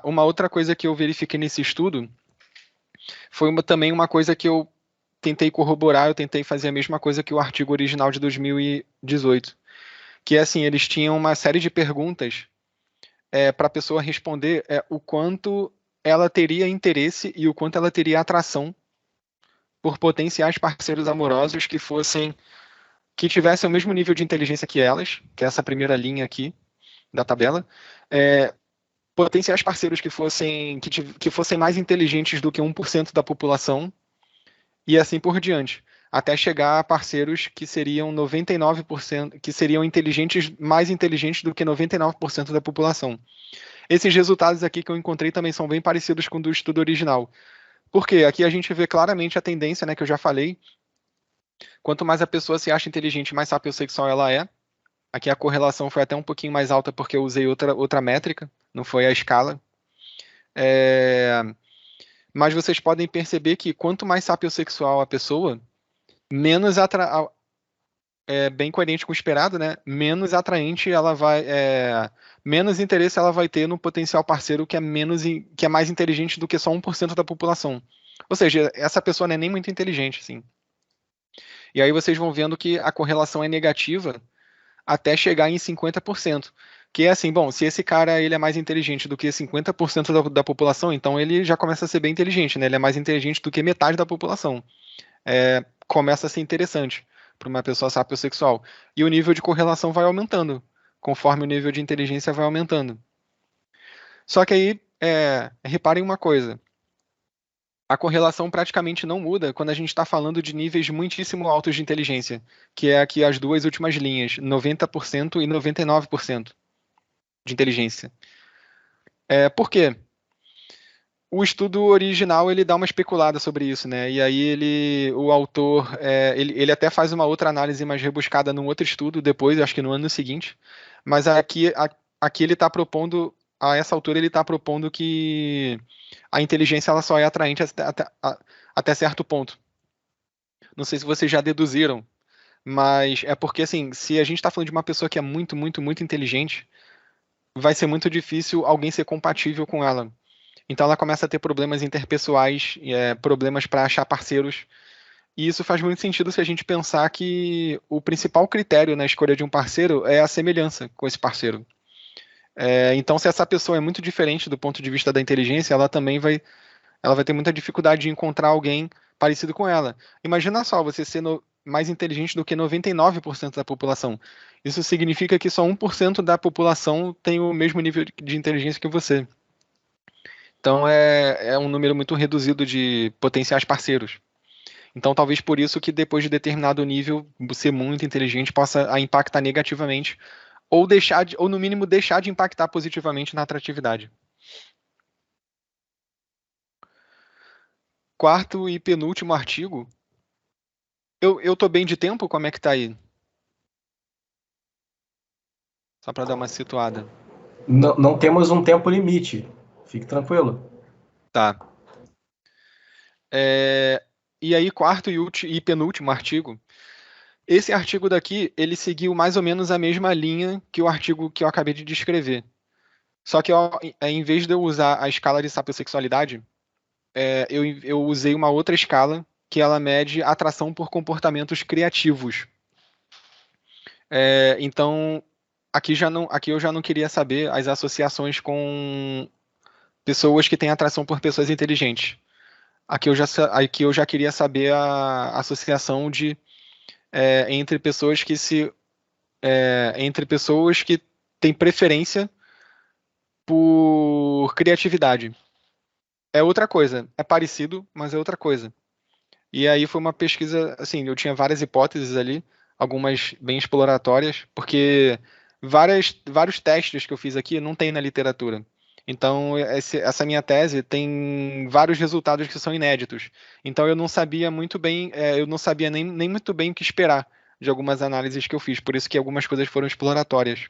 uma outra coisa que eu verifiquei nesse estudo foi também uma coisa que eu tentei corroborar, eu tentei fazer a mesma coisa que o artigo original de 2018, que é assim, eles tinham uma série de perguntas para a pessoa responder o quanto ela teria interesse e o quanto ela teria atração por potenciais parceiros amorosos que tivessem o mesmo nível de inteligência que elas, que é essa primeira linha aqui da tabela, é, potenciais parceiros que fossem mais inteligentes do que 1% da população e assim por diante, até chegar a parceiros que seriam 99%, que seriam mais inteligentes do que 99% da população. Esses resultados aqui que eu encontrei também são bem parecidos com o do estudo original. Porque aqui a gente vê claramente a tendência, né, que eu já falei. Quanto mais a pessoa se acha inteligente, mais sapiosexual ela é. Aqui a correlação foi até um pouquinho mais alta porque eu usei outra métrica, não foi a escala. Mas vocês podem perceber que quanto mais sapiosexual a pessoa, menos bem coerente com o esperado, né? Menos atraente ela vai, menos interesse ela vai ter no potencial parceiro que é mais inteligente do que só 1% da população. Ou seja, essa pessoa não é nem muito inteligente, assim. E aí vocês vão vendo que a correlação é negativa até chegar em 50%. Que é assim, bom, se esse cara ele é mais inteligente do que 50% da população, então ele já começa a ser bem inteligente, né? Ele é mais inteligente do que metade da população. Começa a ser interessante para uma pessoa sapiosexual. E o nível de correlação vai aumentando, conforme o nível de inteligência vai aumentando. Só que aí, reparem uma coisa. A correlação praticamente não muda quando a gente está falando de níveis muitíssimo altos de inteligência, que é aqui as duas últimas linhas, 90% e 99% de inteligência. Por quê? O estudo original ele dá uma especulada sobre isso, né? E aí o autor, ele até faz uma outra análise mais rebuscada num outro estudo depois, acho que no ano seguinte. Mas aqui ele está propondo, a essa altura ele está propondo que a inteligência ela só é atraente até certo ponto. Não sei se vocês já deduziram, mas é porque assim, se a gente está falando de uma pessoa que é muito, muito, muito inteligente, vai ser muito difícil alguém ser compatível com ela. Então ela começa a ter problemas interpessoais, problemas para achar parceiros. E isso faz muito sentido se a gente pensar que o principal critério na escolha de um parceiro é a semelhança com esse parceiro. Então, se essa pessoa é muito diferente do ponto de vista da inteligência, ela vai ter muita dificuldade de encontrar alguém parecido com ela. Imagina só, você ser mais inteligente do que 99% da população. Isso significa que só 1% da população tem o mesmo nível de inteligência que você. Então é um número muito reduzido de potenciais parceiros. Então talvez por isso que depois de determinado nível, ser muito inteligente possa impactar negativamente ou no mínimo deixar de impactar positivamente na atratividade. Quarto e penúltimo artigo. Eu tô bem de tempo? Como é que tá aí? Só para dar uma situada. Não temos um tempo limite. Fique tranquilo. Tá. E aí, quarto e penúltimo artigo. Esse artigo daqui, ele seguiu mais ou menos a mesma linha que o artigo que eu acabei de descrever. Só que em vez de eu usar a escala de sapiosexualidade, eu usei uma outra escala que ela mede atração por comportamentos criativos. Então, aqui eu já não queria saber as associações com pessoas que têm atração por pessoas inteligentes. Aqui eu já queria saber a associação entre pessoas que têm preferência por criatividade. É outra coisa, é parecido, mas é outra coisa. E aí foi uma pesquisa, assim, eu tinha várias hipóteses ali, algumas bem exploratórias, porque vários testes que eu fiz aqui não tem na literatura. Então, essa minha tese tem vários resultados que são inéditos. Então, eu não sabia muito bem, eu não sabia nem muito bem o que esperar de algumas análises que eu fiz, por isso que algumas coisas foram exploratórias.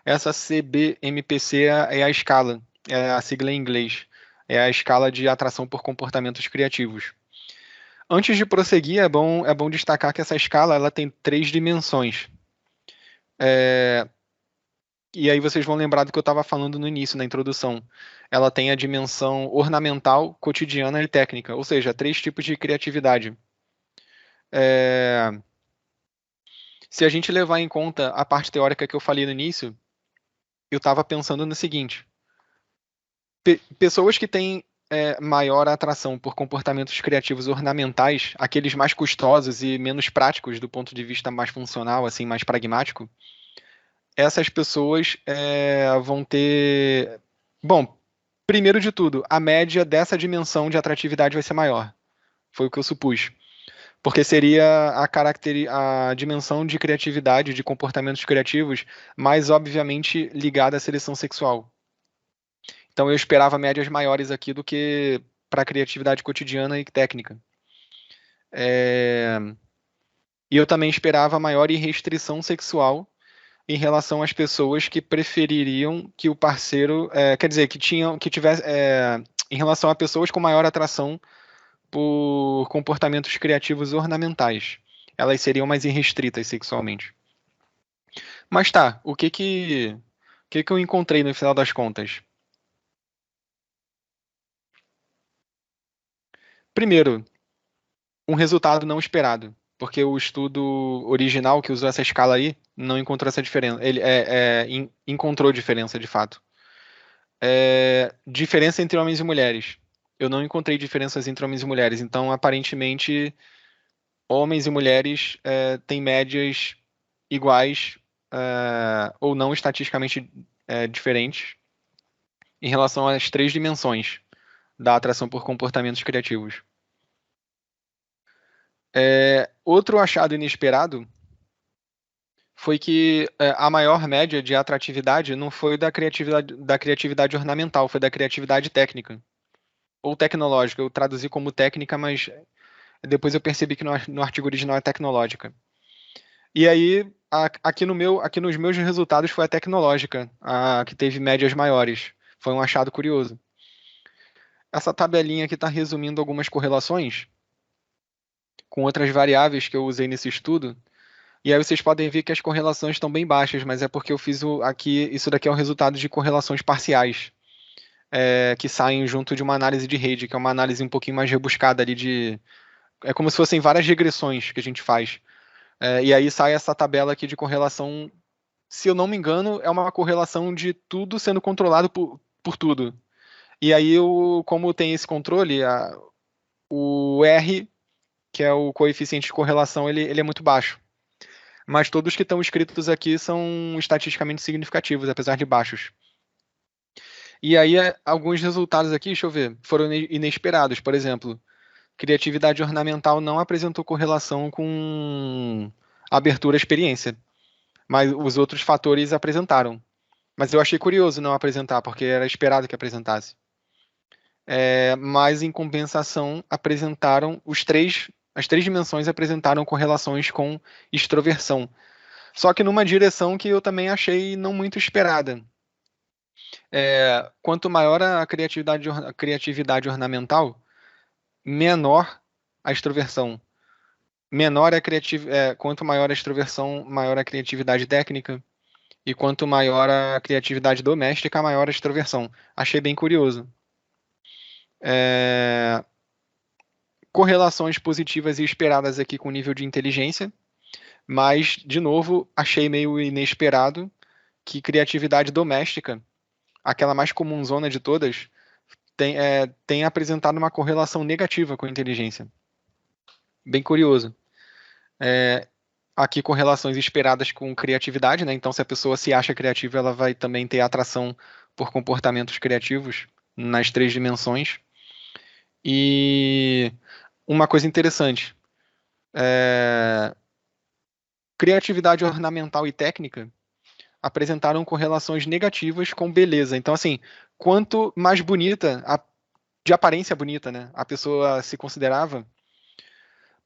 Essa CBMPC é a escala, é a sigla em inglês. É a escala de atração por comportamentos criativos. Antes de prosseguir, é bom destacar que essa escala ela tem 3 dimensões. E aí vocês vão lembrar do que eu estava falando no início, na introdução. Ela tem a dimensão ornamental, cotidiana e técnica, ou seja, 3 tipos de criatividade. Se a gente levar em conta a parte teórica que eu falei no início, eu estava pensando no seguinte: pessoas que têm maior atração por comportamentos criativos ornamentais, aqueles mais custosos e menos práticos do ponto de vista mais funcional, assim, mais pragmático, essas pessoas vão ter... Bom, primeiro de tudo, a média dessa dimensão de atratividade vai ser maior. Foi o que eu supus. Porque seria a dimensão de criatividade, de comportamentos criativos, mais obviamente ligada à seleção sexual. Então eu esperava médias maiores aqui do que para a criatividade cotidiana e técnica. E eu também esperava maior restrição sexual em relação às pessoas que prefeririam que o parceiro, quer dizer, que tivesse, em relação a pessoas com maior atração por comportamentos criativos ornamentais. Elas seriam mais irrestritas sexualmente. Mas tá, o que eu encontrei no final das contas? Primeiro, um resultado não esperado, porque o estudo original que usou essa escala aí não encontrou essa diferença. Ele encontrou diferença de fato. Diferença entre homens e mulheres. Eu não encontrei diferenças entre homens e mulheres, então aparentemente homens e mulheres têm médias iguais ou não estatisticamente diferentes em relação às 3 dimensões da atração por comportamentos criativos. Outro achado inesperado foi que a maior média de atratividade não foi da criatividade ornamental, foi da criatividade técnica ou tecnológica. Eu traduzi como técnica, mas depois eu percebi que no artigo original é tecnológica. E aí, aqui nos meus resultados foi a tecnológica, a que teve médias maiores. Foi um achado curioso. Essa tabelinha aqui está resumindo algumas correlações com outras variáveis que eu usei nesse estudo. E aí vocês podem ver que as correlações estão bem baixas, mas é porque eu fiz isso daqui é o resultado de correlações parciais, que saem junto de uma análise de rede, que é uma análise um pouquinho mais rebuscada ali é como se fossem várias regressões que a gente faz. E aí sai essa tabela aqui de correlação, se eu não me engano, é uma correlação de tudo sendo controlado por tudo. E aí, como tem esse controle, o R, que é o coeficiente de correlação, ele é muito baixo. Mas todos que estão escritos aqui são estatisticamente significativos, apesar de baixos. E aí, alguns resultados aqui, deixa eu ver, foram inesperados. Por exemplo, criatividade ornamental não apresentou correlação com abertura à experiência, mas os outros fatores apresentaram. Mas eu achei curioso não apresentar, porque era esperado que apresentasse. Mas, em compensação, apresentaram as 3 dimensões apresentaram correlações com extroversão. Só que numa direção que eu também achei não muito esperada. Quanto maior a criatividade ornamental, menor a extroversão. Quanto maior a extroversão, maior a criatividade técnica. E quanto maior a criatividade doméstica, maior a extroversão. Achei bem curioso. Correlações positivas e esperadas aqui com nível de inteligência, mas, de novo, achei meio inesperado que criatividade doméstica, aquela mais comunzona de todas, tem apresentado uma correlação negativa com inteligência. Bem curioso. Aqui correlações esperadas com criatividade, né? Então, se a pessoa se acha criativa, ela vai também ter atração por comportamentos criativos nas 3 dimensões. E uma coisa interessante, criatividade ornamental e técnica apresentaram correlações negativas com beleza. Então, assim, quanto mais bonita, de aparência bonita, né, a pessoa se considerava,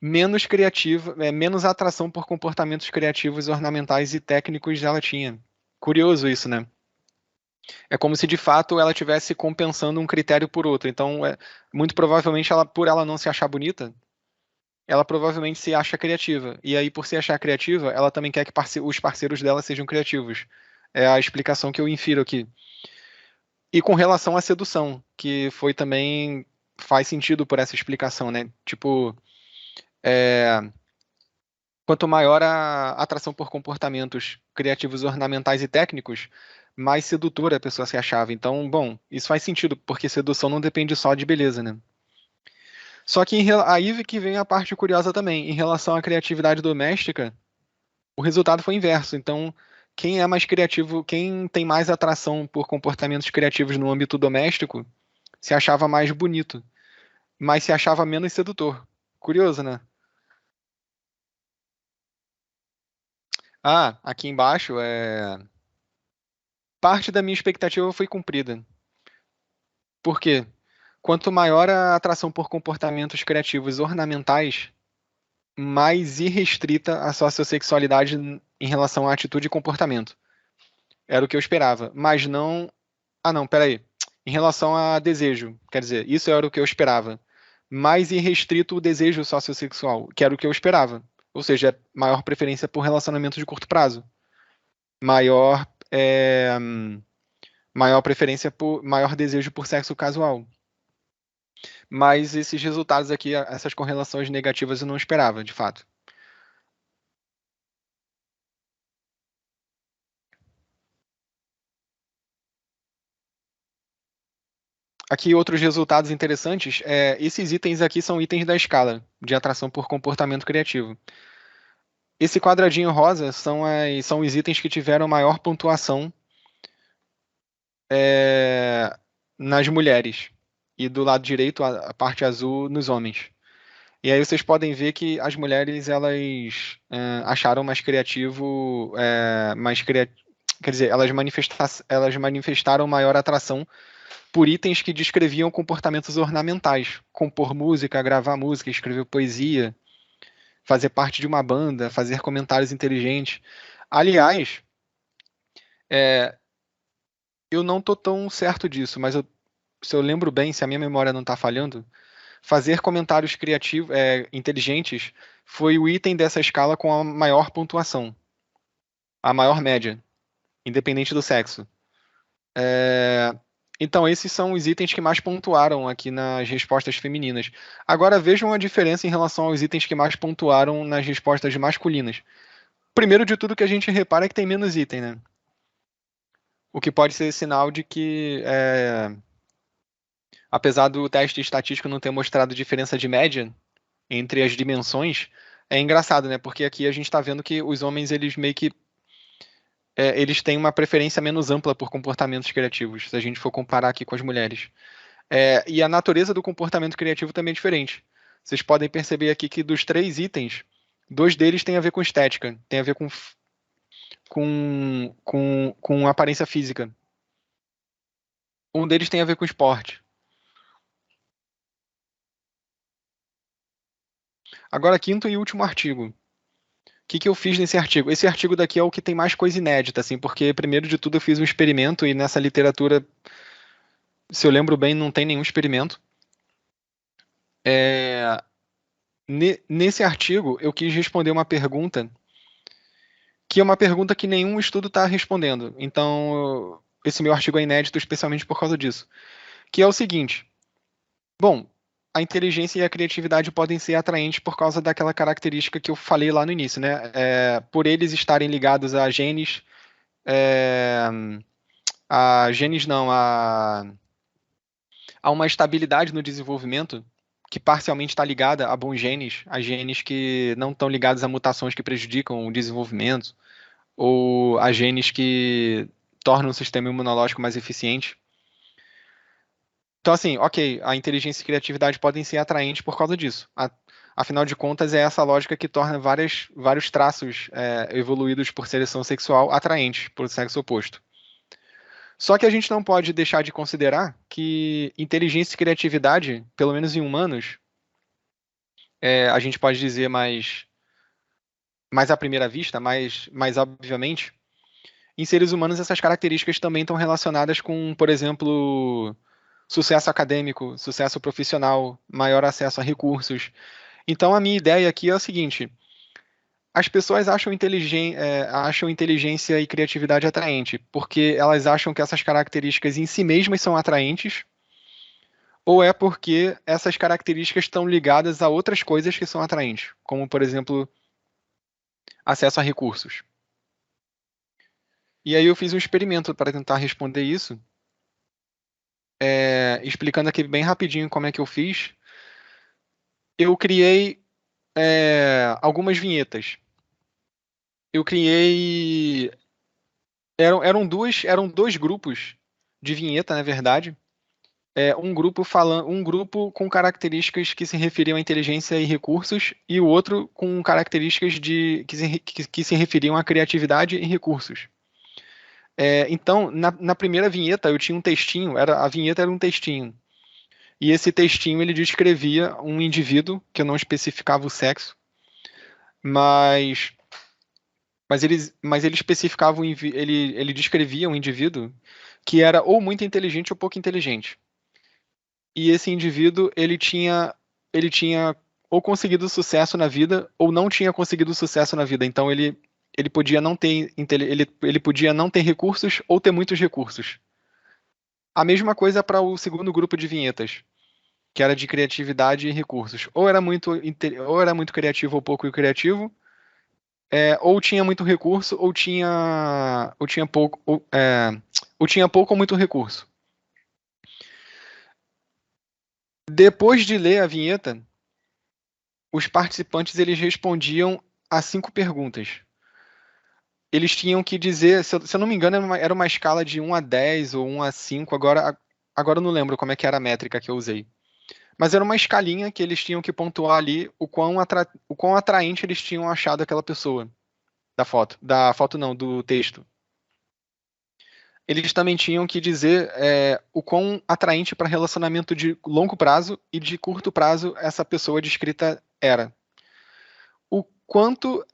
menos criativa, menos atração por comportamentos criativos, ornamentais e técnicos ela tinha. Curioso isso, né? É como se de fato ela estivesse compensando um critério por outro. Então, muito provavelmente, por ela não se achar bonita, ela provavelmente se acha criativa. E aí, por se achar criativa, ela também quer que os parceiros dela sejam criativos. É a explicação que eu infiro aqui. E com relação à sedução, que foi também faz sentido por essa explicação, né? Tipo, é, quanto maior a atração por comportamentos criativos, ornamentais e técnicos, mais sedutora a pessoa se achava. Então, bom, isso faz sentido, porque sedução não depende só de beleza, né? Só que aí que vem a parte curiosa também. Em relação à criatividade doméstica, o resultado foi inverso. Então, quem é mais criativo, quem tem mais atração por comportamentos criativos no âmbito doméstico, se achava mais bonito, mas se achava menos sedutor. Curioso, né? Ah, aqui embaixo parte da minha expectativa foi cumprida. Por quê? Quanto maior a atração por comportamentos criativos ornamentais, mais irrestrita a sociossexualidade em relação à atitude e comportamento. Era o que eu esperava. Mas não. Ah, não, peraí. Em relação a desejo, quer dizer, isso era o que eu esperava. Mais irrestrito o desejo sociossexual, que era o que eu esperava. Ou seja, maior preferência por relacionamento de curto prazo. Maior, maior preferência por. Maior desejo por sexo casual. Mas esses resultados aqui, essas correlações negativas, eu não esperava, de fato. Aqui outros resultados interessantes. Esses itens aqui são itens da escala de atração por comportamento criativo. Esse quadradinho rosa são os itens que tiveram maior pontuação nas mulheres. E do lado direito, a parte azul, nos homens. E aí vocês podem ver que as mulheres, elas acharam mais criativo, quer dizer, elas manifestaram maior atração por itens que descreviam comportamentos ornamentais. Compor música, gravar música, escrever poesia, fazer parte de uma banda, fazer comentários inteligentes. Aliás, eu não tô tão certo disso, mas se eu lembro bem, se a minha memória não está falhando, fazer comentários criativos, inteligentes, foi o item dessa escala com a maior pontuação, a maior média, independente do sexo. Então, esses são os itens que mais pontuaram aqui nas respostas femininas. Agora, vejam a diferença em relação aos itens que mais pontuaram nas respostas masculinas. Primeiro de tudo que a gente repara é que tem menos item, né? O que pode ser sinal de que, apesar do teste estatístico não ter mostrado diferença de média entre as dimensões, é engraçado, né? Porque aqui a gente está vendo que os homens, eles meio que eles têm uma preferência menos ampla por comportamentos criativos, se a gente for comparar aqui com as mulheres. E a natureza do comportamento criativo também é diferente. Vocês podem perceber aqui que dos 3 itens, 2 deles têm a ver com estética, tem a ver com aparência física. Um deles tem a ver com esporte. Agora, quinto e último artigo. O que eu fiz nesse artigo? Esse artigo daqui é o que tem mais coisa inédita, assim, porque, primeiro de tudo, eu fiz um experimento e nessa literatura, se eu lembro bem, não tem nenhum experimento. Nesse artigo, eu quis responder uma pergunta que é uma pergunta que nenhum estudo está respondendo. Então, esse meu artigo é inédito especialmente por causa disso. Que é o seguinte. Bom, a inteligência e a criatividade podem ser atraentes por causa daquela característica que eu falei lá no início, né? Por eles estarem ligados a genes, a uma estabilidade no desenvolvimento que parcialmente está ligada a bons genes, a genes que não estão ligados a mutações que prejudicam o desenvolvimento, ou a genes que tornam o sistema imunológico mais eficiente. Então, assim, ok, a inteligência e a criatividade podem ser atraentes por causa disso. Afinal de contas, é essa lógica que torna vários traços evoluídos por seleção sexual atraentes para o sexo oposto. Só que a gente não pode deixar de considerar que inteligência e criatividade, pelo menos em humanos, a gente pode dizer mais à primeira vista, mais obviamente, em seres humanos essas características também estão relacionadas com, por exemplo, sucesso acadêmico, sucesso profissional, maior acesso a recursos. Então, a minha ideia aqui é o seguinte: as pessoas acham inteligência e criatividade atraente, porque elas acham que essas características em si mesmas são atraentes, ou é porque essas características estão ligadas a outras coisas que são atraentes, como, por exemplo, acesso a recursos. E aí eu fiz um experimento para tentar responder isso, explicando aqui bem rapidinho como é que eu fiz. Eu criei algumas vinhetas. Eu criei. Eram dois grupos de vinheta, na verdade. Um grupo com características que se referiam à inteligência e recursos, e o outro com características que se referiam à criatividade e recursos. Então, na primeira vinheta, eu tinha um textinho, a vinheta era um textinho. E esse textinho ele descrevia um indivíduo, que eu não especificava o sexo, mas ele especificava, ele descrevia um indivíduo que era ou muito inteligente ou pouco inteligente. E esse indivíduo, ele tinha ou conseguido sucesso na vida ou não tinha conseguido sucesso na vida. Então ele podia não ter ele podia não ter recursos ou ter muitos recursos. A mesma coisa para o segundo grupo de vinhetas, que era de criatividade e recursos. Ou era muito criativo ou pouco criativo, ou tinha muito recurso ou tinha pouco ou tinha pouco ou muito recurso. Depois de ler a vinheta, os participantes eles respondiam a 5 perguntas. Eles tinham que dizer, se eu não me engano, era uma escala de 1 a 10 ou 1 a 5, agora eu não lembro como é que era a métrica que eu usei. Mas era uma escalinha que eles tinham que pontuar ali o quão atraente eles tinham achado aquela pessoa do texto. Eles também tinham que dizer o quão atraente para relacionamento de longo prazo e de curto prazo essa pessoa descrita era. O quanto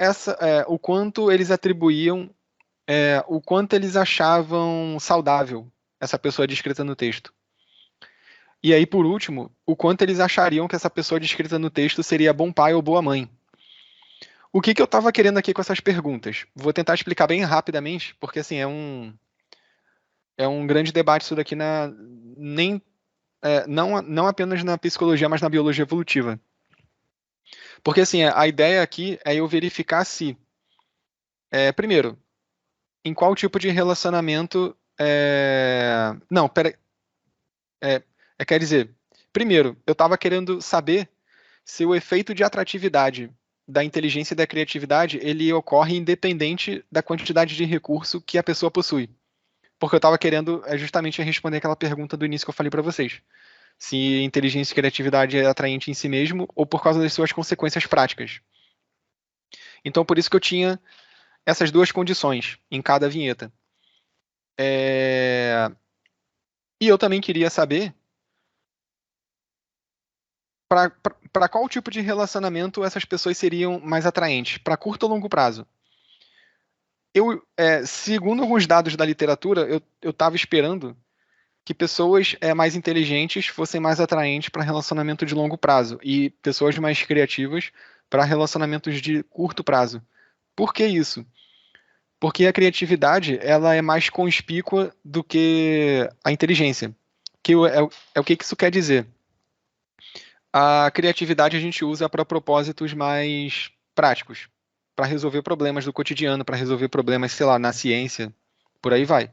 eles atribuíam, o quanto eles achavam saudável essa pessoa descrita no texto. E aí, por último, o quanto eles achariam que essa pessoa descrita no texto seria bom pai ou boa mãe. O que eu estava querendo aqui com essas perguntas? Vou tentar explicar bem rapidamente, porque assim, é um grande debate isso daqui não apenas na psicologia, mas na biologia evolutiva. Porque assim, a ideia aqui é eu verificar se, primeiro, em qual tipo de relacionamento... Não, pera... quer dizer, primeiro, eu estava querendo saber se o efeito de atratividade da inteligência e da criatividade ele ocorre independente da quantidade de recurso que a pessoa possui. Porque eu estava querendo justamente responder aquela pergunta do início que eu falei para vocês. Se inteligência e criatividade é atraente em si mesmo ou por causa das suas consequências práticas. Então, por isso que eu tinha essas duas condições em cada vinheta. E eu também queria saber para qual tipo de relacionamento essas pessoas seriam mais atraentes, para curto ou longo prazo. Segundo alguns dados da literatura, eu estava esperando que pessoas mais inteligentes fossem mais atraentes para relacionamento de longo prazo e pessoas mais criativas para relacionamentos de curto prazo. Por que isso? Porque a criatividade ela é mais conspícua do que a inteligência. O que isso quer dizer? A criatividade a gente usa para propósitos mais práticos, para resolver problemas do cotidiano, para resolver problemas, sei lá, na ciência, por aí vai.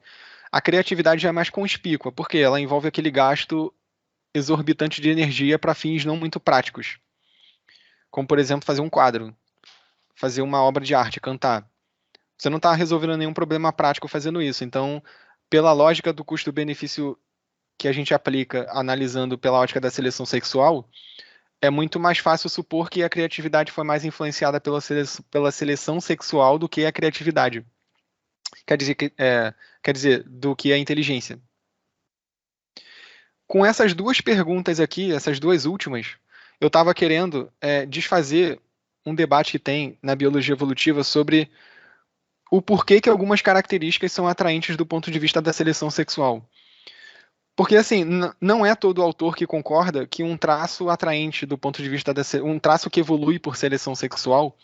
A criatividade já é mais conspícua, porque ela envolve aquele gasto exorbitante de energia para fins não muito práticos. Como, por exemplo, fazer um quadro, fazer uma obra de arte, cantar. Você não está resolvendo nenhum problema prático fazendo isso. Então, pela lógica do custo-benefício que a gente aplica analisando pela ótica da seleção sexual, é muito mais fácil supor que a criatividade foi mais influenciada pela seleção sexual do que a criatividade. Quer dizer, do que a inteligência. Com essas duas perguntas aqui, essas duas últimas, eu estava querendo desfazer um debate que tem na biologia evolutiva sobre o porquê que algumas características são atraentes do ponto de vista da seleção sexual. Porque, assim, não é todo autor que concorda que um traço atraente do ponto de vista um traço que evolui por seleção sexual,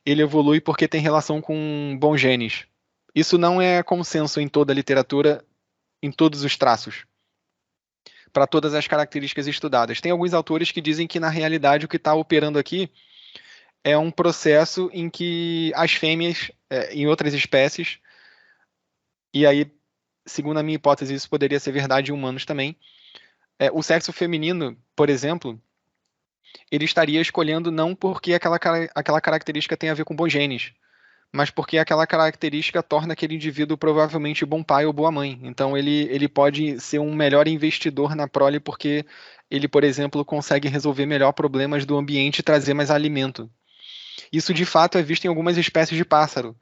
ele evolui porque tem relação com bons genes. Isso não é consenso em toda a literatura, em todos os traços, para todas as características estudadas. Tem alguns autores que dizem que, na realidade, o que está operando aqui é um processo em que as fêmeas, em outras espécies, e aí, segundo a minha hipótese, isso poderia ser verdade em humanos também, o sexo feminino, por exemplo, ele estaria escolhendo não porque aquela característica tem a ver com bons genes, mas porque aquela característica torna aquele indivíduo provavelmente bom pai ou boa mãe. Então ele pode ser um melhor investidor na prole porque ele, por exemplo, consegue resolver melhor problemas do ambiente e trazer mais alimento. Isso de fato é visto em algumas espécies de pássaro.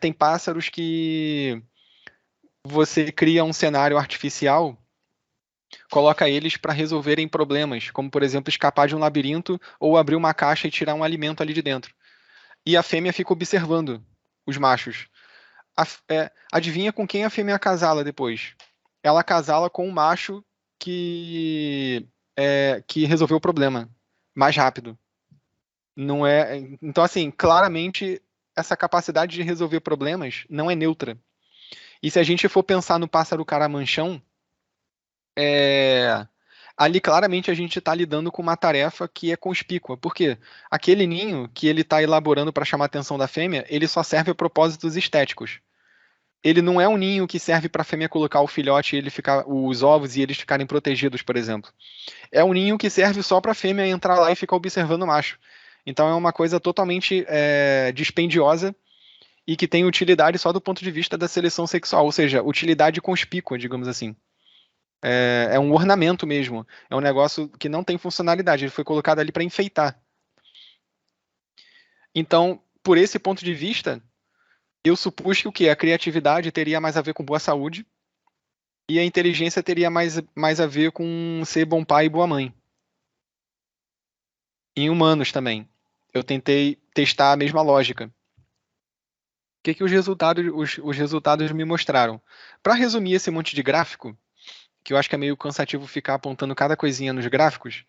Tem pássaros que você cria um cenário artificial, coloca eles para resolverem problemas, como por exemplo escapar de um labirinto ou abrir uma caixa e tirar um alimento ali de dentro. E a fêmea fica observando os machos. Adivinha com quem a fêmea acasala depois? Ela acasala com um macho que resolveu o problema mais rápido. Não é, então, assim, claramente essa capacidade de resolver problemas não é neutra. E se a gente for pensar no pássaro caramanchão, ali claramente a gente está lidando com uma tarefa que é conspícua. Por quê? Aquele ninho que ele está elaborando para chamar a atenção da fêmea, ele só serve a propósitos estéticos. Ele não é um ninho que serve para a fêmea colocar o filhote e os ovos e eles ficarem protegidos, por exemplo. É um ninho que serve só para a fêmea entrar lá e ficar observando o macho. Então é uma coisa totalmente dispendiosa e que tem utilidade só do ponto de vista da seleção sexual, ou seja, utilidade conspícua, digamos assim. É um ornamento mesmo. É um negócio que não tem funcionalidade. Ele foi colocado ali para enfeitar. Então, por esse ponto de vista, eu supus que o quê? A criatividade teria mais a ver com boa saúde e a inteligência teria mais a ver com ser bom pai e boa mãe. Em humanos também. Eu tentei testar a mesma lógica. O que os resultados me mostraram? Para resumir esse monte de gráfico, que eu acho que é meio cansativo ficar apontando cada coisinha nos gráficos,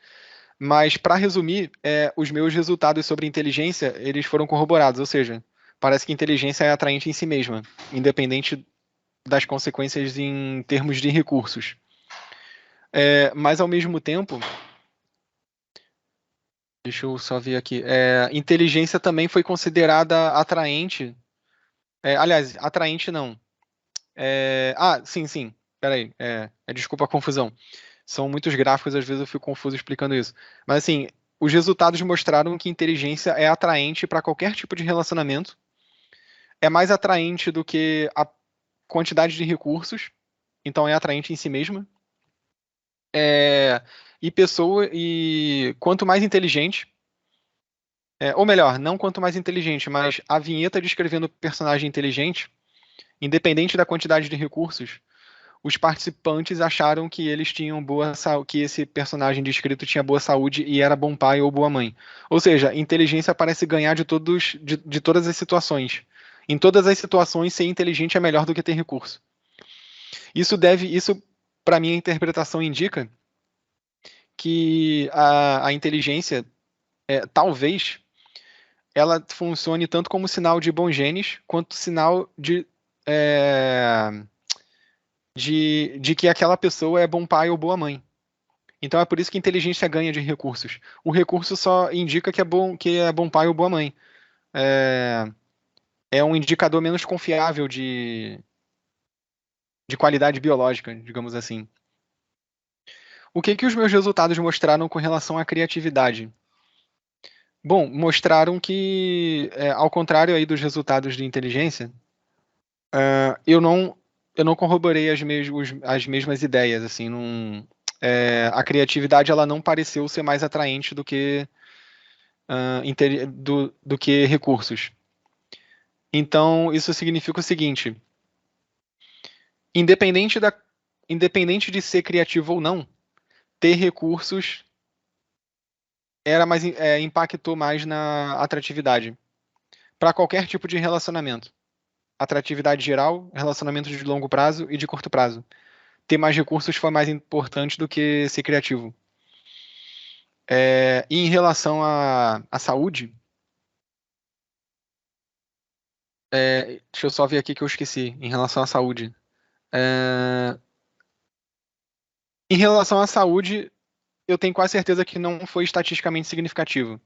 mas para resumir, os meus resultados sobre inteligência, eles foram corroborados, ou seja, parece que inteligência é atraente em si mesma, independente das consequências em termos de recursos. Mas ao mesmo tempo, deixa eu só ver aqui, inteligência também foi considerada atraente, aliás, atraente não. Sim. Peraí, desculpa a confusão. São muitos gráficos, às vezes eu fico confuso explicando isso. Mas assim, os resultados mostraram que inteligência é atraente para qualquer tipo de relacionamento. É mais atraente do que a quantidade de recursos. Então é atraente em si mesma. E quanto mais inteligente, ou melhor, não quanto mais inteligente, mas a vinheta descrevendo personagem inteligente, independente da quantidade de recursos, os participantes acharam que eles tinham que esse personagem descrito tinha boa saúde e era bom pai ou boa mãe. Ou seja, inteligência parece ganhar de todas as situações. Em todas as situações, ser inteligente é melhor do que ter recurso. Isso, para minha interpretação, indica que a inteligência, talvez, ela funcione tanto como sinal de bons genes, quanto sinal de que aquela pessoa é bom pai ou boa mãe. Então é por isso que a inteligência ganha de recursos. O recurso só indica que é bom pai ou boa mãe. É um indicador menos confiável de qualidade biológica, digamos assim. O que os meus resultados mostraram com relação à criatividade? Bom, mostraram que, ao contrário aí dos resultados de inteligência, eu não corroborei as mesmas ideias, assim, a criatividade ela não pareceu ser mais atraente do que recursos. Então, isso significa o seguinte: independente de ser criativo ou não, ter recursos impactou mais na atratividade para qualquer tipo de relacionamento. atratividade geral, relacionamentos de longo prazo e de curto prazo. Ter mais recursos foi mais importante do que ser criativo. E em relação à saúde, deixa eu só ver aqui que eu esqueci. Em relação à saúde. Em relação à saúde, eu tenho quase certeza que não foi estatisticamente significativo.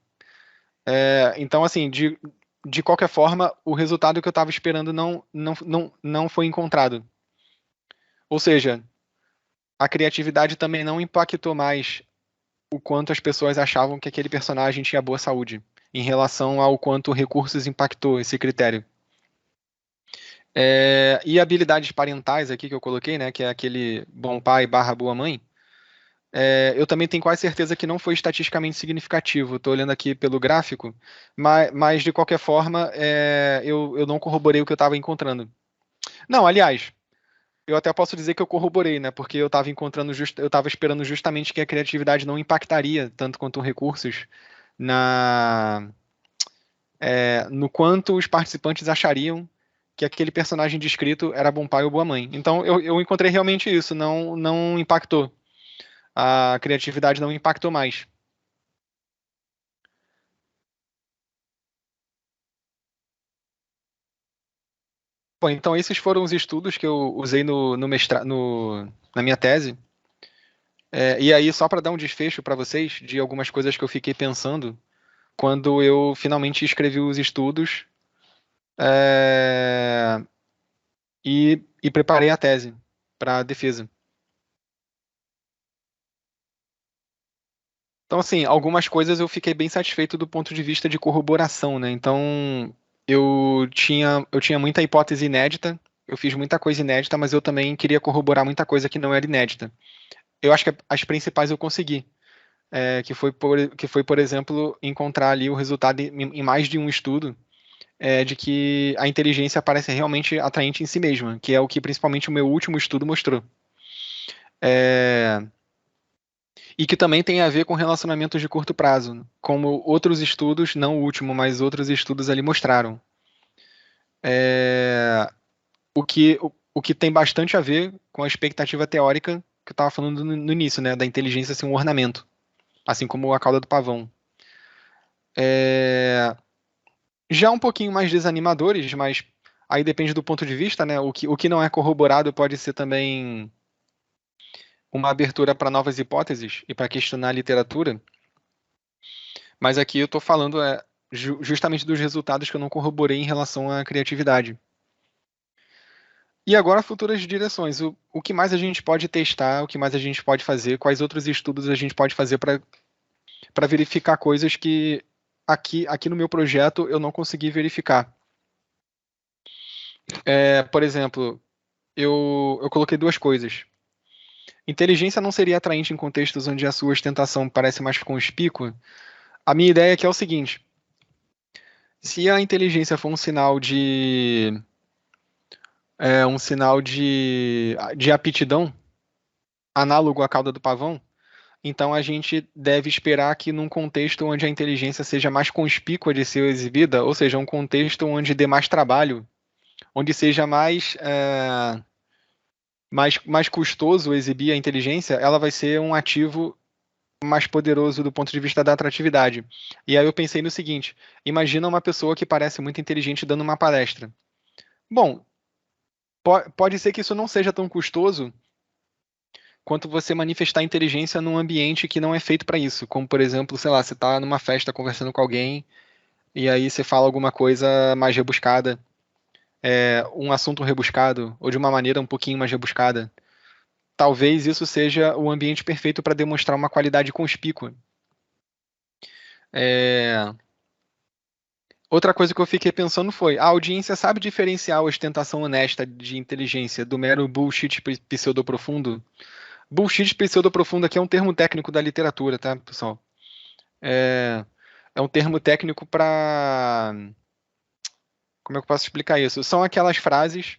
Então, assim, de qualquer forma, o resultado que eu estava esperando não foi encontrado. Ou seja, a criatividade também não impactou mais o quanto as pessoas achavam que aquele personagem tinha boa saúde, em relação ao quanto recursos impactou esse critério. E habilidades parentais aqui que eu coloquei, né, que é aquele bom pai / boa mãe, eu também tenho quase certeza que não foi estatisticamente significativo. Estou olhando aqui pelo gráfico, mas de qualquer forma, eu não corroborei o que eu estava encontrando. Não, aliás, eu até posso dizer que eu corroborei, né? Porque eu estava eu estava esperando justamente que a criatividade não impactaria tanto quanto recursos no quanto os participantes achariam que aquele personagem descrito era bom pai ou boa mãe. Então eu encontrei realmente isso, não impactou. A criatividade não impactou mais. Bom, então esses foram os estudos que eu usei na minha tese. E aí, só para dar um desfecho para vocês de algumas coisas que eu fiquei pensando quando eu finalmente escrevi os estudos e preparei a tese para a defesa. Então, assim, algumas coisas eu fiquei bem satisfeito do ponto de vista de corroboração, né? Então, eu tinha muita hipótese inédita, eu fiz muita coisa inédita, mas eu também queria corroborar muita coisa que não era inédita. Eu acho que as principais eu consegui, por exemplo, encontrar ali o resultado em mais de um estudo, de que a inteligência parece realmente atraente em si mesma, que é o que principalmente o meu último estudo mostrou. E que também tem a ver com relacionamentos de curto prazo, como outros estudos, não o último, mas outros estudos ali mostraram. O que tem bastante a ver com a expectativa teórica que eu estava falando no início, né, da inteligência ser um ornamento, assim como a cauda do pavão. Já um pouquinho mais desanimadores, mas aí depende do ponto de vista, né? O que não é corroborado pode ser também uma abertura para novas hipóteses e para questionar a literatura. Mas aqui eu estou falando justamente dos resultados que eu não corroborei em relação à criatividade. E agora, futuras direções. O que mais a gente pode testar, o que mais a gente pode fazer, quais outros estudos a gente pode fazer para verificar coisas que aqui no meu projeto eu não consegui verificar. Por exemplo, eu coloquei duas coisas. Inteligência não seria atraente em contextos onde a sua ostentação parece mais conspícua? A minha ideia aqui é o seguinte: se a inteligência for um sinal de aptidão, análogo à cauda do pavão, então a gente deve esperar que num contexto onde a inteligência seja mais conspícua de ser exibida, ou seja, um contexto onde dê mais trabalho, onde seja mais custoso exibir a inteligência, ela vai ser um ativo mais poderoso do ponto de vista da atratividade. E aí eu pensei no seguinte: imagina uma pessoa que parece muito inteligente dando uma palestra. Bom, pode ser que isso não seja tão custoso quanto você manifestar inteligência num ambiente que não é feito para isso. Como, por exemplo, sei lá, você está numa festa conversando com alguém e aí você fala alguma coisa mais rebuscada, um assunto rebuscado, ou de uma maneira um pouquinho mais rebuscada. Talvez isso seja o ambiente perfeito para demonstrar uma qualidade conspícua. Outra coisa que eu fiquei pensando foi: a audiência sabe diferenciar a ostentação honesta de inteligência do mero bullshit pseudoprofundo? Bullshit pseudoprofundo aqui é um termo técnico da literatura, tá, pessoal? É um termo técnico para... Como é que eu posso explicar isso? São aquelas frases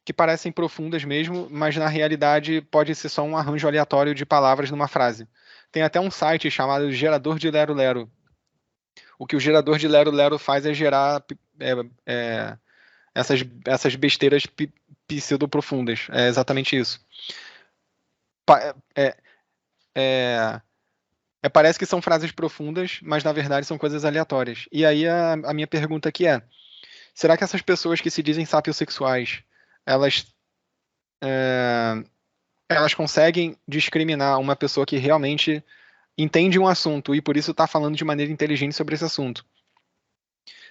que parecem profundas mesmo, mas na realidade pode ser só um arranjo aleatório de palavras numa frase. Tem até um site chamado Gerador de Lero Lero. O que o gerador de Lero Lero faz é gerar essas besteiras pseudo-profundas. É exatamente isso. Parece que são frases profundas, mas na verdade são coisas aleatórias. E aí a minha pergunta aqui é: será que essas pessoas que se dizem sapiosexuais, elas conseguem discriminar uma pessoa que realmente entende um assunto e por isso está falando de maneira inteligente sobre esse assunto,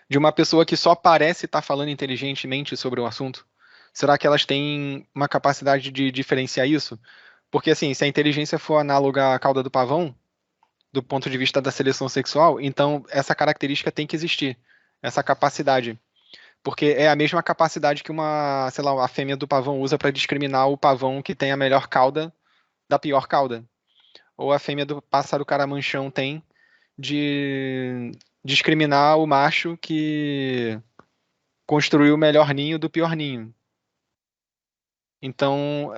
de uma pessoa que só parece estar falando inteligentemente sobre o assunto? Será que elas têm uma capacidade de diferenciar isso? Porque, assim, se a inteligência for análoga à cauda do pavão, do ponto de vista da seleção sexual, então essa característica tem que existir, essa capacidade. Porque é a mesma capacidade que sei lá, a fêmea do pavão usa para discriminar o pavão que tem a melhor cauda da pior cauda. Ou a fêmea do pássaro caramanchão tem de discriminar o macho que construiu o melhor ninho do pior ninho. Então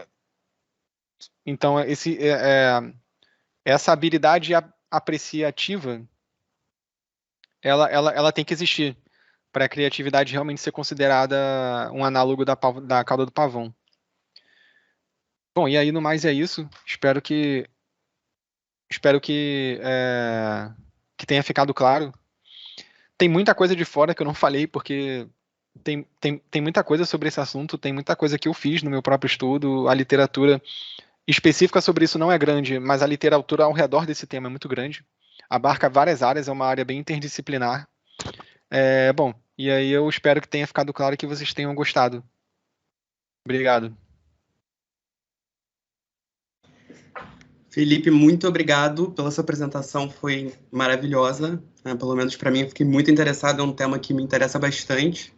essa habilidade apreciativa, ela tem que existir para a criatividade realmente ser considerada um análogo da cauda do pavão. Bom, e aí no mais é isso. Espero que tenha ficado claro. Tem muita coisa de fora que eu não falei, porque tem muita coisa sobre esse assunto, tem muita coisa que eu fiz no meu próprio estudo. A literatura específica sobre isso não é grande, mas a literatura ao redor desse tema é muito grande. Abarca várias áreas, é uma área bem interdisciplinar. Bom, e aí eu espero que tenha ficado claro que vocês tenham gostado. Obrigado. Felipe, muito obrigado pela sua apresentação, foi maravilhosa. Pelo menos para mim, eu fiquei muito interessado, é um tema que me interessa bastante.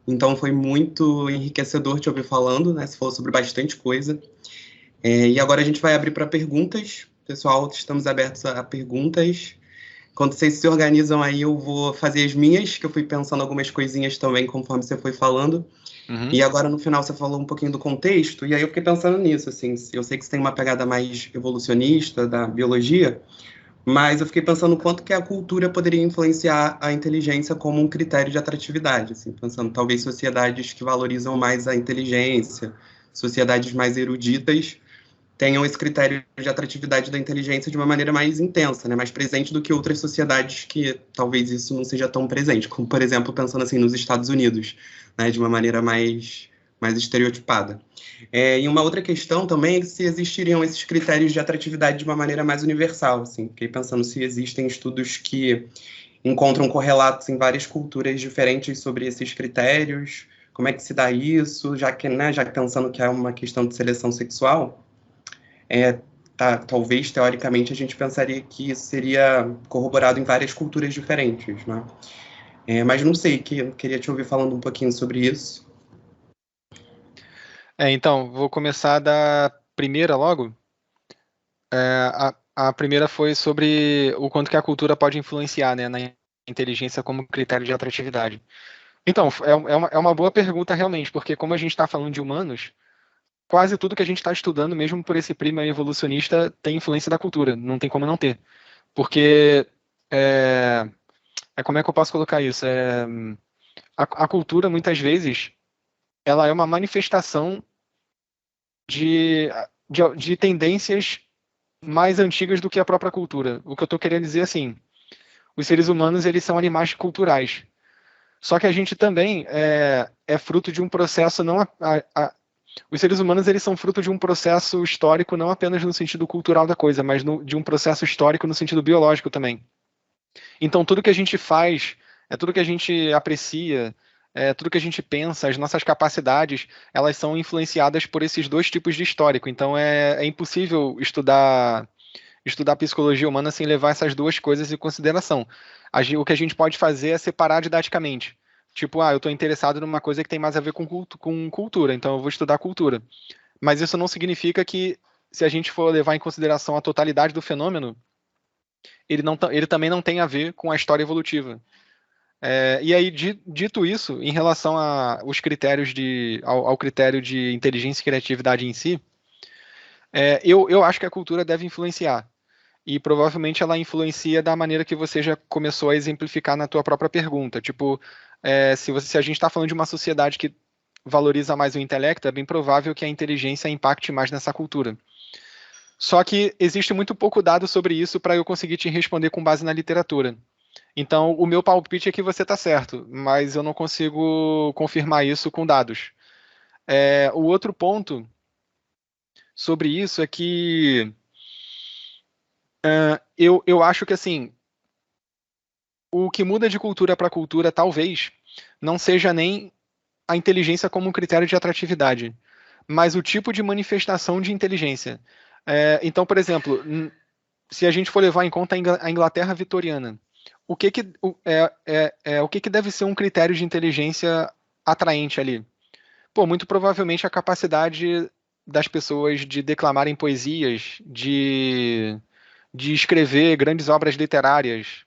Então foi muito enriquecedor te ouvir falando, né? Você falou sobre bastante coisa. E agora a gente vai abrir para perguntas. Pessoal, estamos abertos a perguntas. Quando vocês se organizam aí, eu vou fazer as minhas, que eu fui pensando algumas coisinhas também, conforme você foi falando. Uhum. E agora, no final, você falou um pouquinho do contexto, e aí eu fiquei pensando nisso, assim, eu sei que você tem uma pegada mais evolucionista da biologia, mas eu fiquei pensando o quanto que a cultura poderia influenciar a inteligência como um critério de atratividade, assim, pensando talvez sociedades que valorizam mais a inteligência, sociedades mais eruditas, tenham esse critério de atratividade da inteligência de uma maneira mais intensa, né, mais presente do que outras sociedades que talvez isso não seja tão presente, como, por exemplo, pensando assim nos Estados Unidos, né, de uma maneira mais estereotipada. E uma outra questão também é se existiriam esses critérios de atratividade de uma maneira mais universal, assim, fiquei pensando se existem estudos que encontram correlatos em várias culturas diferentes sobre esses critérios, como é que se dá isso, já que pensando que é uma questão de seleção sexual, talvez, teoricamente, a gente pensaria que isso seria corroborado em várias culturas diferentes, né? Mas não sei, queria te ouvir falando um pouquinho sobre isso. Então, vou começar da primeira logo. A primeira foi sobre o quanto que a cultura pode influenciar, né, na inteligência como critério de atratividade. Então, é uma boa pergunta realmente, porque como a gente está falando de humanos, quase tudo que a gente está estudando, mesmo por esse prisma evolucionista, tem influência da cultura, não tem como não ter. Porque, como é que eu posso colocar isso? A cultura, muitas vezes, ela é uma manifestação de tendências mais antigas do que a própria cultura. O que eu estou querendo dizer assim, os seres humanos, eles são animais culturais. Só que a gente também é fruto de um processo, os seres humanos, eles são fruto de um processo histórico, não apenas no sentido cultural da coisa, mas de um processo histórico no sentido biológico também. Então, tudo que a gente faz, tudo que a gente aprecia, tudo que a gente pensa, as nossas capacidades, elas são influenciadas por esses dois tipos de histórico. Então, é impossível estudar psicologia humana sem levar essas duas coisas em consideração. O que a gente pode fazer é separar didaticamente. Tipo, eu estou interessado numa coisa que tem mais a ver com cultura, então eu vou estudar cultura. Mas isso não significa que, se a gente for levar em consideração a totalidade do fenômeno, ele também não tem a ver com a história evolutiva. E aí, dito isso, em relação aos critérios ao critério de inteligência e criatividade em si, eu acho que a cultura deve influenciar. E provavelmente ela influencia da maneira que você já começou a exemplificar na tua própria pergunta. Tipo, se a gente está falando de uma sociedade que valoriza mais o intelecto, é bem provável que a inteligência impacte mais nessa cultura. Só que existe muito pouco dado sobre isso para eu conseguir te responder com base na literatura. Então, o meu palpite é que você está certo, mas eu não consigo confirmar isso com dados. O outro ponto sobre isso é que eu acho que assim, o que muda de cultura para cultura talvez não seja nem a inteligência como um critério de atratividade, mas o tipo de manifestação de inteligência. Então, por exemplo, se a gente for levar em conta a Inglaterra vitoriana, o que deve ser um critério de inteligência atraente ali? Pô, muito provavelmente a capacidade das pessoas de declamarem poesias, de escrever grandes obras literárias,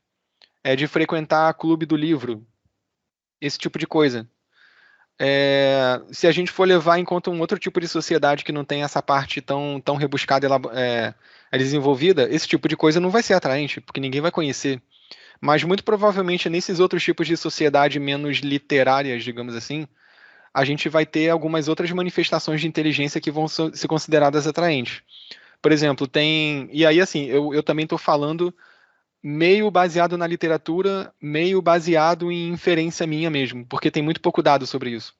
de frequentar clube do livro, esse tipo de coisa. Se a gente for levar em conta um outro tipo de sociedade que não tem essa parte tão rebuscada e desenvolvida, esse tipo de coisa não vai ser atraente, porque ninguém vai conhecer. Mas muito provavelmente nesses outros tipos de sociedade menos literárias, digamos assim, a gente vai ter algumas outras manifestações de inteligência que vão ser consideradas atraentes. Por exemplo, e aí assim, eu também estou falando meio baseado na literatura, meio baseado em inferência minha mesmo, porque tem muito pouco dado sobre isso.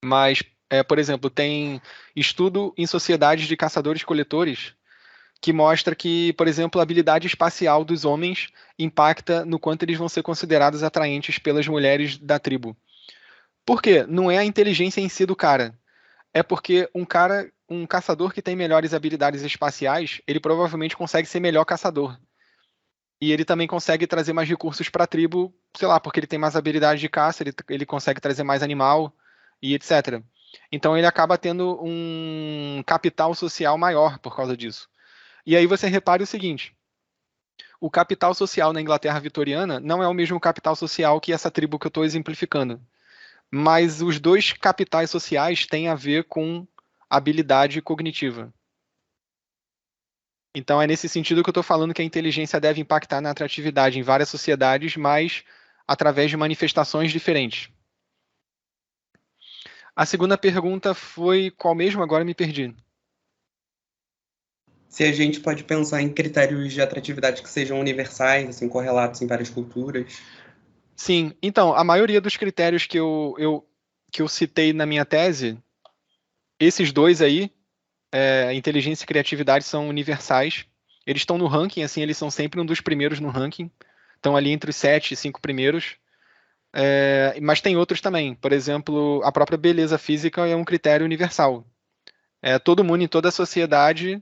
Mas, por exemplo, tem estudo em sociedades de caçadores-coletores que mostra que, por exemplo, a habilidade espacial dos homens impacta no quanto eles vão ser considerados atraentes pelas mulheres da tribo. Por quê? Não é a inteligência em si do cara. É porque um caçador que tem melhores habilidades espaciais, ele provavelmente consegue ser melhor caçador. E ele também consegue trazer mais recursos para a tribo, sei lá, porque ele tem mais habilidade de caça, ele consegue trazer mais animal e etc. Então ele acaba tendo um capital social maior por causa disso. E aí você repare o seguinte: o capital social na Inglaterra vitoriana não é o mesmo capital social que essa tribo que eu estou exemplificando. Mas os dois capitais sociais têm a ver com habilidade cognitiva. Então é nesse sentido que eu estou falando que a inteligência deve impactar na atratividade em várias sociedades, mas através de manifestações diferentes. A segunda pergunta foi qual mesmo? Agora me perdi. Se a gente pode pensar em critérios de atratividade que sejam universais, assim, correlatos em várias culturas. Sim, então, a maioria dos critérios que eu citei na minha tese, esses dois aí, inteligência e criatividade, são universais. Eles estão no ranking, assim, eles são sempre um dos primeiros no ranking. Estão ali entre os 7 e 5 primeiros. Mas tem outros também. Por exemplo, a própria beleza física é um critério universal. Todo mundo em toda a sociedade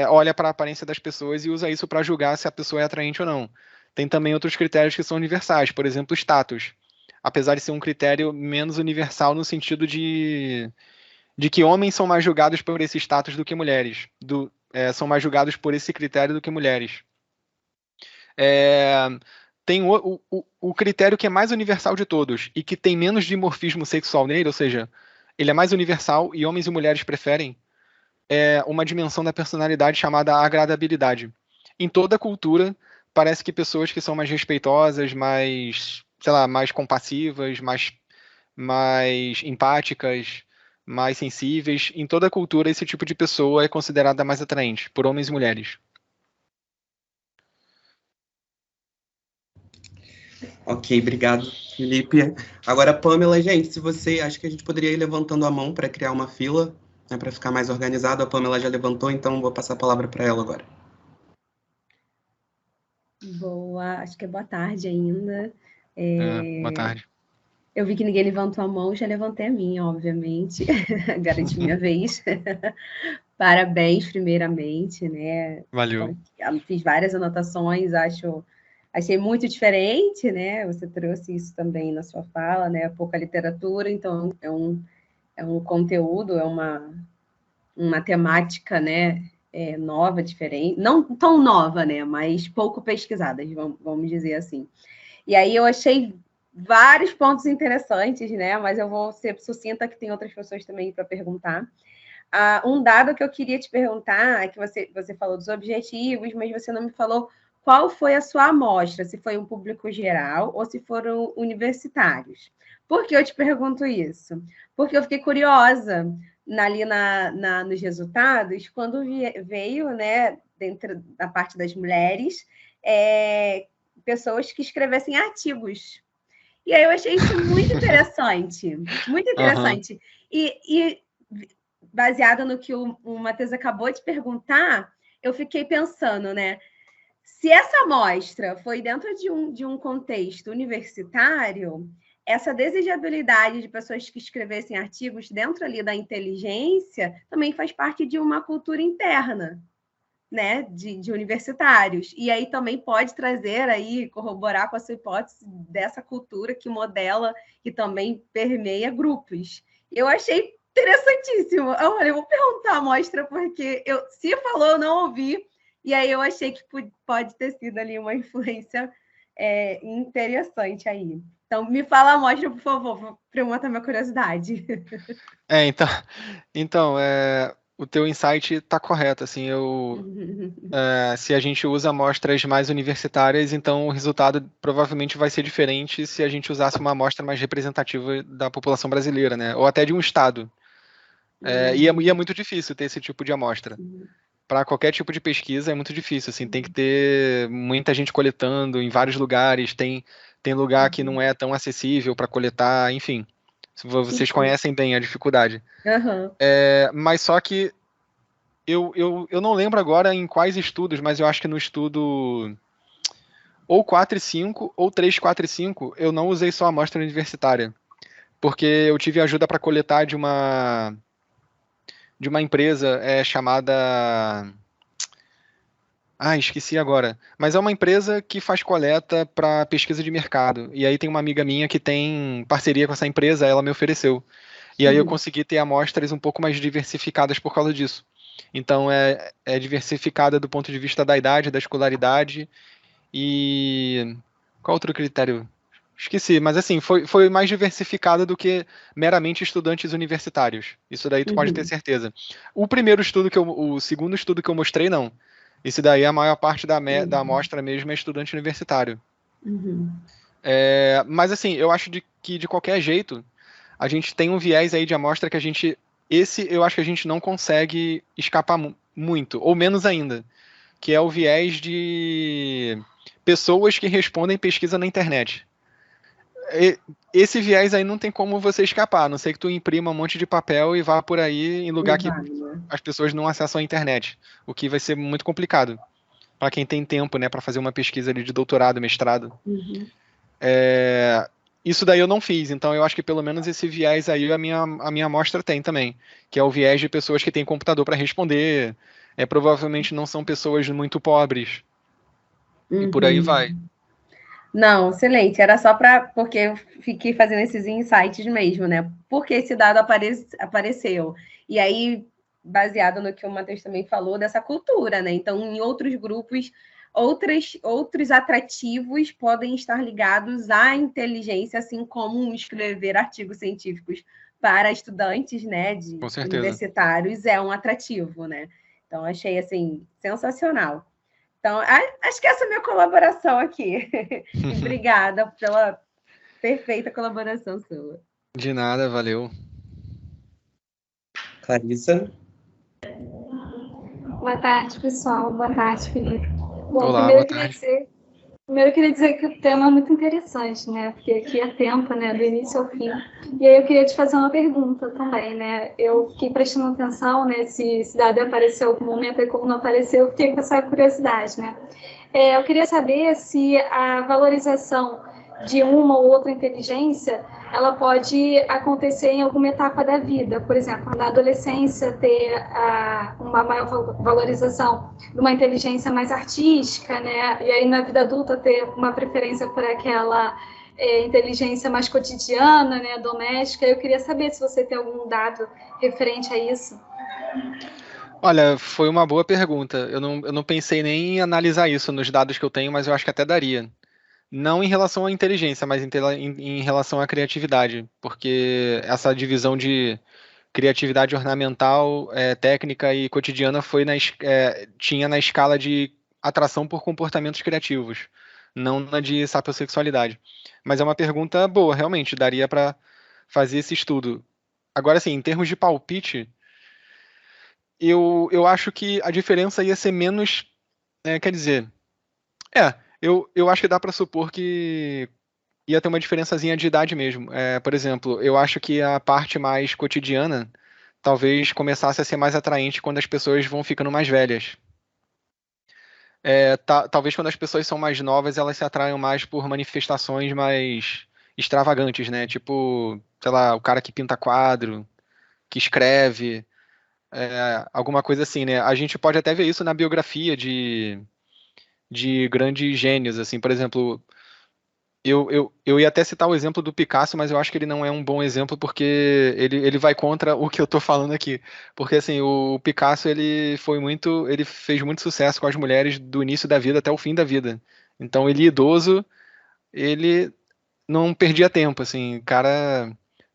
olha para a aparência das pessoas e usa isso para julgar se a pessoa é atraente ou não. Tem também outros critérios que são universais, por exemplo, o status. Apesar de ser um critério menos universal no sentido de que homens são mais julgados por esse status do que mulheres. São mais julgados por esse critério do que mulheres. Tem o critério que é mais universal de todos e que tem menos dimorfismo sexual nele, ou seja, ele é mais universal e homens e mulheres preferem, uma dimensão da personalidade chamada agradabilidade. Em toda cultura, parece que pessoas que são mais respeitosas, mais, sei lá, mais compassivas, mais empáticas, mais sensíveis, em toda cultura esse tipo de pessoa é considerada mais atraente por homens e mulheres. Ok, obrigado, Felipe. Agora, Pamela, gente, se você acha que a gente poderia ir levantando a mão para criar uma fila, né, para ficar mais organizado. A Pamela já levantou, então vou passar a palavra para ela agora. Acho que é boa tarde ainda. Boa tarde. Eu vi que ninguém levantou a mão, já levantei a minha, obviamente. Garanti minha vez. Parabéns, primeiramente, né? Valeu. Fiz várias anotações, achei muito diferente, né? Você trouxe isso também na sua fala, né? Pouca literatura, então é um conteúdo, é uma temática, né? Nova, diferente, não tão nova, né? Mas pouco pesquisada, vamos dizer assim. E aí eu achei vários pontos interessantes, né? Mas eu vou ser sucinta, que tem outras pessoas também para perguntar. Um dado que eu queria te perguntar é que você falou dos objetivos, mas você não me falou qual foi a sua amostra, se foi um público geral ou se foram universitários. Por que eu te pergunto isso? Porque eu fiquei curiosa ali nos resultados, quando veio, né, dentro da parte das mulheres, pessoas que escrevessem artigos. E aí eu achei isso muito interessante, muito interessante. Aham. E baseado no que o Matheus acabou de perguntar, eu fiquei pensando, né? Se essa amostra foi dentro de um contexto universitário, essa desejabilidade de pessoas que escrevessem artigos dentro ali da inteligência também faz parte de uma cultura interna, né, de universitários. E aí também pode trazer aí, corroborar com a sua hipótese dessa cultura que modela e também permeia grupos. Eu achei interessantíssimo. Eu falei, vou perguntar a amostra, porque se falou, eu não ouvi, e aí eu achei que pode ter sido ali uma influência interessante aí. Então, me fala a amostra, por favor, para eu matar minha curiosidade. Então, o teu insight está correto, assim, se a gente usa amostras mais universitárias, então o resultado provavelmente vai ser diferente se a gente usasse uma amostra mais representativa da população brasileira, né? Ou até de um estado. E é muito difícil ter esse tipo de amostra. Para qualquer tipo de pesquisa é muito difícil, assim, tem que ter muita gente coletando em vários lugares, tem lugar que não é tão acessível para coletar, enfim. Vocês conhecem bem a dificuldade. Uhum. Mas só que eu não lembro agora em quais estudos, mas eu acho que no estudo ou 4 e 5 ou 3, 4 e 5, eu não usei só amostra universitária, porque eu tive ajuda para coletar de uma empresa chamada... esqueci agora. Mas é uma empresa que faz coleta para pesquisa de mercado. E aí tem uma amiga minha que tem parceria com essa empresa, ela me ofereceu. E aí eu consegui ter amostras um pouco mais diversificadas por causa disso. Então é diversificada do ponto de vista da idade, da escolaridade e... Qual outro critério? Esqueci, mas assim, foi mais diversificada do que meramente estudantes universitários. Isso daí tu pode ter certeza. O segundo estudo que eu mostrei, não. Esse daí, a maior parte da amostra mesmo é estudante universitário. Mas assim, eu acho que de qualquer jeito, a gente tem um viés aí de amostra que eu acho que a gente não consegue escapar muito, ou menos ainda, que é o viés de pessoas que respondem pesquisa na internet. Esse viés aí não tem como você escapar, a não ser que tu imprima um monte de papel e vá por aí em lugar que as pessoas não acessam a internet, o que vai ser muito complicado para quem tem tempo, né, para fazer uma pesquisa ali de doutorado, mestrado. Isso daí eu não fiz, então eu acho que pelo menos esse viés aí a minha amostra tem também, que é o viés de pessoas que têm computador para responder, provavelmente não são pessoas muito pobres, e por aí vai. Não, excelente. Era só porque eu fiquei fazendo esses insights mesmo, né? Porque esse dado apareceu. E aí, baseado no que o Matheus também falou, dessa cultura, né? Então, em outros grupos, outros atrativos podem estar ligados à inteligência, assim como escrever artigos científicos para estudantes, né, de Com certeza. universitários é um atrativo, né? Então, achei, assim, sensacional. Então, acho que essa é a minha colaboração aqui. Obrigada pela perfeita colaboração sua. De nada, valeu. Clarissa. Boa tarde, pessoal. Boa tarde, Felipe. Bom, Olá, primeiro eu queria dizer que o tema é muito interessante, né? Porque aqui é tempo, né? Do início ao fim. E aí eu queria te fazer uma pergunta também, né? Eu fiquei prestando atenção, né? Se esse dado apareceu em algum momento e como não apareceu, eu fiquei com essa curiosidade, né? Eu queria saber se a valorização de uma ou outra inteligência, ela pode acontecer em alguma etapa da vida. Por exemplo, na adolescência ter uma maior valorização de uma inteligência mais artística, né? E aí na vida adulta ter uma preferência por aquela inteligência mais cotidiana, né? Doméstica. Eu queria saber se você tem algum dado referente a isso. Olha, foi uma boa pergunta. Eu não pensei nem em analisar isso nos dados que eu tenho, mas eu acho que até daria. Não em relação à inteligência, mas em relação à criatividade, porque essa divisão de criatividade ornamental, técnica e cotidiana tinha na escala de atração por comportamentos criativos, não na de sapiosexualidade. Mas é uma pergunta boa, realmente, daria para fazer esse estudo. Agora, assim, em termos de palpite, eu acho que a diferença ia ser menos, quer dizer, eu acho que dá para supor que ia ter uma diferençazinha de idade mesmo. Por exemplo, eu acho que a parte mais cotidiana talvez começasse a ser mais atraente quando as pessoas vão ficando mais velhas. Talvez quando as pessoas são mais novas, elas se atraiam mais por manifestações mais extravagantes, né? Tipo, sei lá, o cara que pinta quadro, que escreve, alguma coisa assim, né? A gente pode até ver isso na biografia de grandes gênios, assim, por exemplo, eu ia até citar o exemplo do Picasso, mas eu acho que ele não é um bom exemplo porque ele vai contra o que eu tô falando aqui. Porque assim, o Picasso ele fez muito sucesso com as mulheres do início da vida até o fim da vida. Então ele idoso, ele não perdia tempo, assim, o cara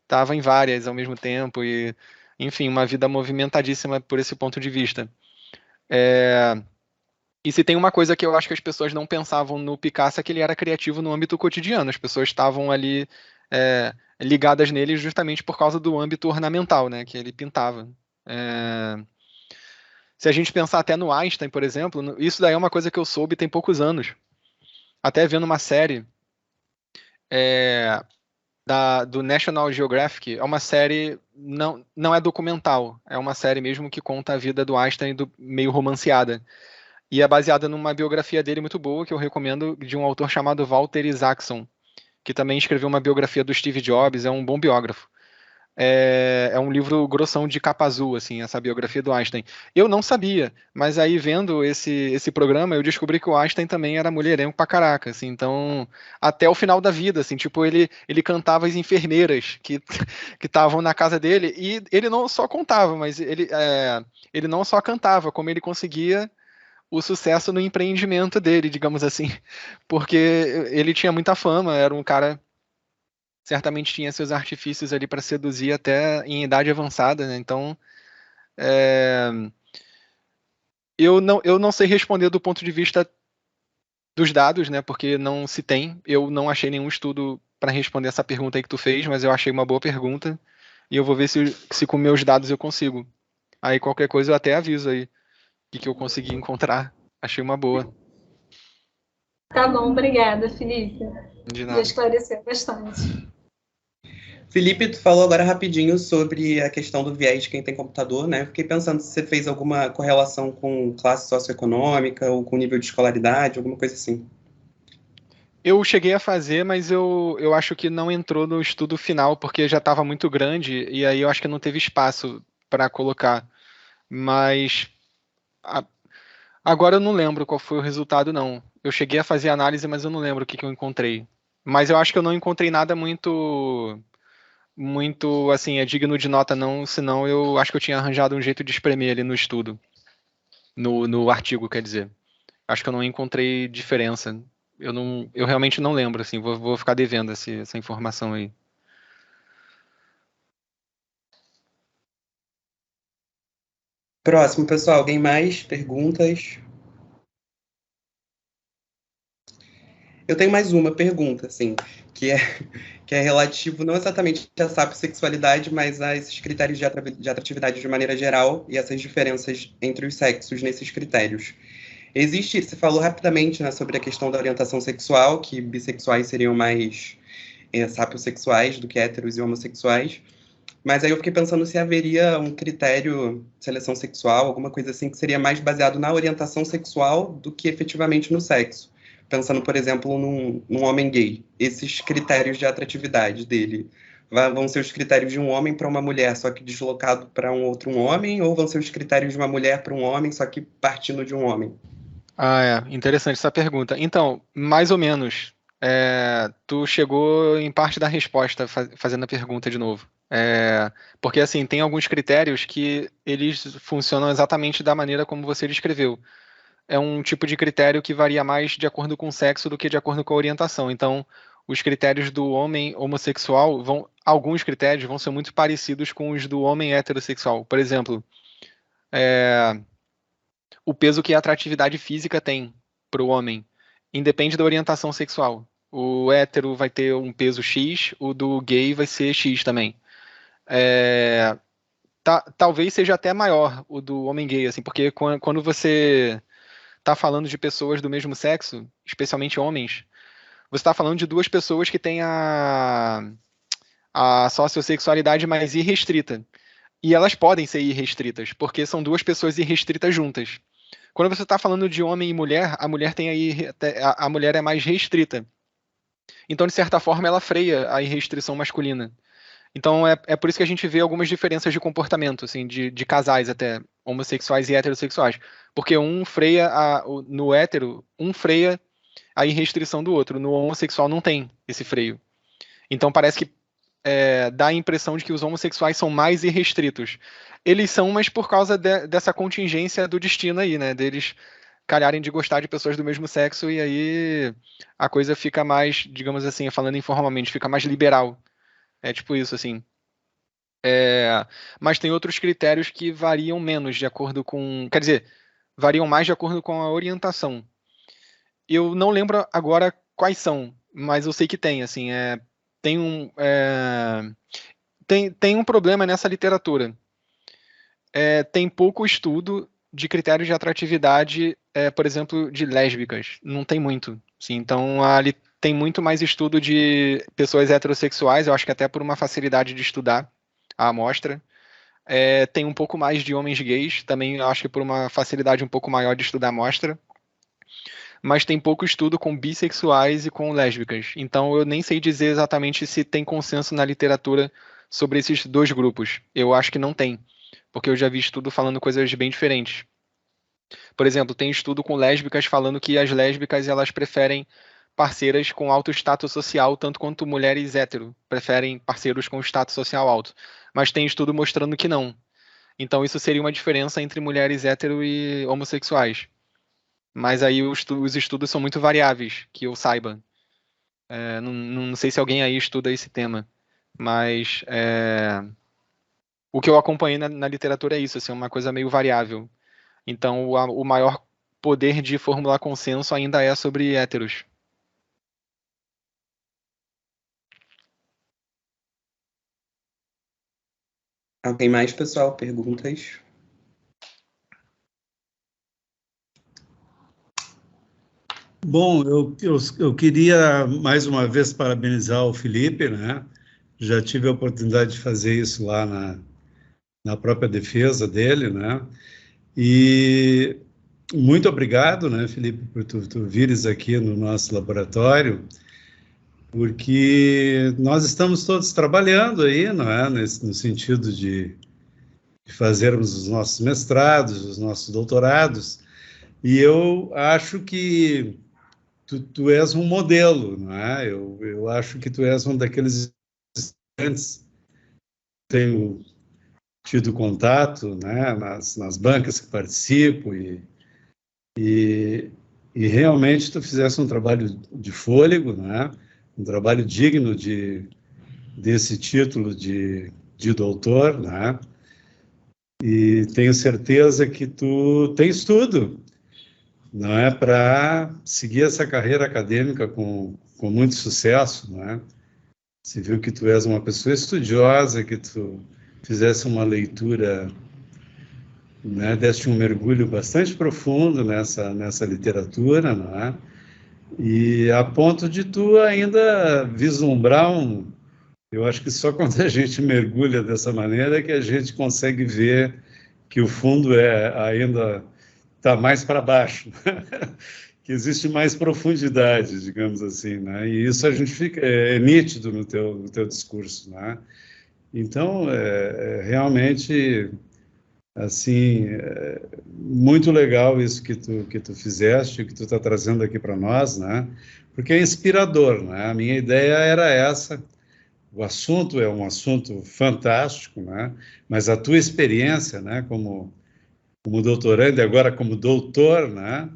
tava em várias ao mesmo tempo e, enfim, uma vida movimentadíssima por esse ponto de vista. E se tem uma coisa que eu acho que as pessoas não pensavam no Picasso é que ele era criativo no âmbito cotidiano. As pessoas estavam ali ligadas nele justamente por causa do âmbito ornamental, né, que ele pintava. Se a gente pensar até no Einstein, por exemplo, isso daí é uma coisa que eu soube tem poucos anos. Até vendo uma série do National Geographic, é uma série, não é documental, é uma série mesmo que conta a vida do Einstein meio romanceada. E é baseada numa biografia dele muito boa, que eu recomendo, de um autor chamado Walter Isaacson, que também escreveu uma biografia do Steve Jobs, é um bom biógrafo. É um livro grossão de capa azul, assim, essa biografia do Einstein. Eu não sabia, mas aí vendo esse programa, eu descobri que o Einstein também era mulherengo pra caraca, assim, então, até o final da vida, assim, tipo, ele cantava as enfermeiras que estavam na casa dele, e ele não só contava, mas ele não só cantava, como ele conseguia o sucesso no empreendimento dele, digamos assim, porque ele tinha muita fama, era um cara, certamente tinha seus artifícios ali para seduzir até em idade avançada, né? Então, eu não sei responder do ponto de vista dos dados, né? Porque não se tem, eu não achei nenhum estudo para responder essa pergunta aí que tu fez, mas eu achei uma boa pergunta e eu vou ver se com meus dados eu consigo. Aí qualquer coisa eu até aviso aí o que eu consegui encontrar. Achei uma boa. Tá bom, obrigada, Felipe. De Já nada. esclareceu bastante. Felipe, tu falou agora rapidinho sobre a questão do viés de quem tem computador, né? Fiquei pensando se você fez alguma correlação com classe socioeconômica ou com nível de escolaridade, alguma coisa assim. Eu cheguei a fazer, mas eu acho que não entrou no estudo final, porque já estava muito grande, e aí eu acho que não teve espaço para colocar. Mas agora eu não lembro qual foi o resultado, não. Eu cheguei a fazer análise, mas eu não lembro o que eu encontrei. Mas eu acho que eu não encontrei nada muito, assim, digno de nota, não, senão eu acho que eu tinha arranjado um jeito de espremer ali no estudo, no artigo, quer dizer. Acho que eu não encontrei diferença. Eu realmente não lembro, assim, vou ficar devendo essa informação aí. Próximo, pessoal. Alguém mais? Perguntas? Eu tenho mais uma pergunta, assim, que é relativo não exatamente à sapiosexualidade, mas a esses critérios de atratividade de maneira geral e essas diferenças entre os sexos nesses critérios. Você falou rapidamente, né, sobre a questão da orientação sexual, que bissexuais seriam mais sapiosexuais do que héteros e homossexuais, mas aí eu fiquei pensando se haveria um critério de seleção sexual, alguma coisa assim, que seria mais baseado na orientação sexual do que efetivamente no sexo. Pensando, por exemplo, num homem gay. Esses critérios de atratividade dele vão ser os critérios de um homem para uma mulher, só que deslocado para um outro homem, ou vão ser os critérios de uma mulher para um homem, só que partindo de um homem? Interessante essa pergunta. Então, mais ou menos, tu chegou em parte da resposta fazendo a pergunta de novo. Porque, assim, tem alguns critérios que eles funcionam exatamente da maneira como você descreveu. É um tipo de critério que varia mais de acordo com o sexo do que de acordo com a orientação. Então, os critérios do homem homossexual alguns critérios vão ser muito parecidos com os do homem heterossexual. Por exemplo, o peso que a atratividade física tem. para o homem, independe da orientação sexual. O hétero vai ter um peso X, o do gay vai ser X também. Talvez seja até maior o do homem gay, assim, porque quando você está falando de pessoas do mesmo sexo, especialmente homens, você está falando de duas pessoas que têm a sociossexualidade mais irrestrita. E elas podem ser irrestritas, porque são duas pessoas irrestritas juntas. Quando você está falando de homem e mulher, a mulher a mulher é mais restrita. Então, de certa forma, ela freia a irrestrição masculina. Então, é por isso que a gente vê algumas diferenças de comportamento, assim, de casais até, homossexuais e heterossexuais. Porque no hétero, um freia a irrestrição do outro. No homossexual não tem esse freio. Então, parece que dá a impressão de que os homossexuais são mais irrestritos. Eles são, mas por causa dessa contingência do destino aí, né? Deles calharem de gostar de pessoas do mesmo sexo, e aí a coisa fica mais, digamos assim, falando informalmente, fica mais liberal. É tipo isso, assim. Mas tem outros critérios que variam menos de acordo com... Quer dizer, variam mais de acordo com a orientação. Eu não lembro agora quais são, mas eu sei que tem, assim, tem um problema nessa literatura. Tem pouco estudo de critérios de atratividade, por exemplo, de lésbicas. Não tem muito. Sim, então, ali tem muito mais estudo de pessoas heterossexuais, eu acho que até por uma facilidade de estudar a amostra. Tem um pouco mais de homens gays, também eu acho que por uma facilidade um pouco maior de estudar a amostra. Mas tem pouco estudo com bissexuais e com lésbicas. Então eu nem sei dizer exatamente se tem consenso na literatura sobre esses dois grupos. Eu acho que não tem, porque eu já vi estudo falando coisas bem diferentes. Por exemplo, tem estudo com lésbicas falando que as lésbicas elas preferem parceiras com alto status social, tanto quanto mulheres hétero preferem parceiros com status social alto. Mas tem estudo mostrando que não. Então isso seria uma diferença entre mulheres hétero e homossexuais. Mas aí os estudos são muito variáveis, que eu saiba. Não sei se alguém aí estuda esse tema, mas o que eu acompanhei na literatura é isso, assim, uma coisa meio variável. Então o maior poder de formular consenso ainda é sobre héteros. Alguém mais, pessoal? Perguntas? Bom, eu queria mais uma vez parabenizar o Felipe, né? Já tive a oportunidade de fazer isso lá na própria defesa dele, né? E muito obrigado, né, Felipe, por tu vires aqui no nosso laboratório, porque nós estamos todos trabalhando aí, não é? No sentido de fazermos os nossos mestrados, os nossos doutorados, e eu acho que tu és um modelo, não é? Eu acho que tu és um daqueles estudantes que tenho tido contato, né, nas bancas que participo, e realmente tu fizeste um trabalho de fôlego, né? Um trabalho digno desse título de doutor, né? E tenho certeza que tu tens tudo, não é, para seguir essa carreira acadêmica com muito sucesso, não é? Se viu que tu és uma pessoa estudiosa, que tu fizesse uma leitura, né, deste um mergulho bastante profundo nessa literatura, não é? E a ponto de tu ainda vislumbrar eu acho que só quando a gente mergulha dessa maneira é que a gente consegue ver que o fundo ainda está mais para baixo, que existe mais profundidade, digamos assim, né? E isso a gente é nítido no teu discurso, né? Então, realmente, assim, muito legal isso que tu fizeste, que tu está trazendo aqui para nós, né? Porque é inspirador, né? A minha ideia era essa. O assunto é um assunto fantástico, né? Mas a tua experiência, né, como doutorando e agora como doutor, né,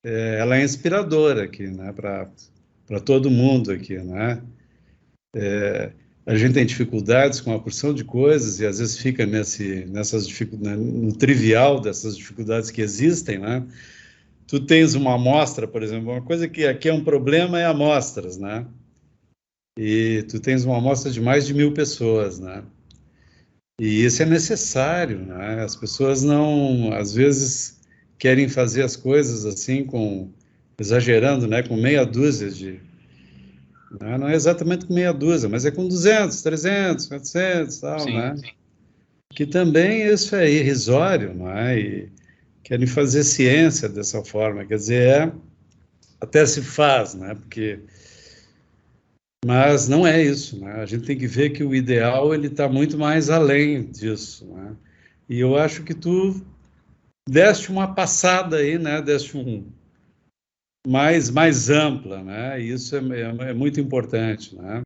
ela é inspiradora aqui, né, para todo mundo aqui, né? A gente tem dificuldades com uma porção de coisas e às vezes fica nessas dificuldades, no trivial dessas dificuldades que existem, né? tu tens uma amostra, por exemplo, uma coisa que aqui é um problema é amostras, né? E tu tens uma amostra de mais de 1.000 pessoas, né? E isso é necessário, né? As pessoas não, às vezes, querem fazer as coisas assim, exagerando, né? Com meia dúzia né? Não é exatamente com meia dúzia, mas é com 200, 300, 400, tal, Sim, né? sim. Que também isso é irrisório, não é? E querem fazer ciência dessa forma, quer dizer, até se faz, né? Mas não é isso, né? A gente tem que ver que o ideal ele está muito mais além disso, né? E eu acho que tu deste uma passada aí, né? Deste mais ampla, né? E isso é muito importante, né?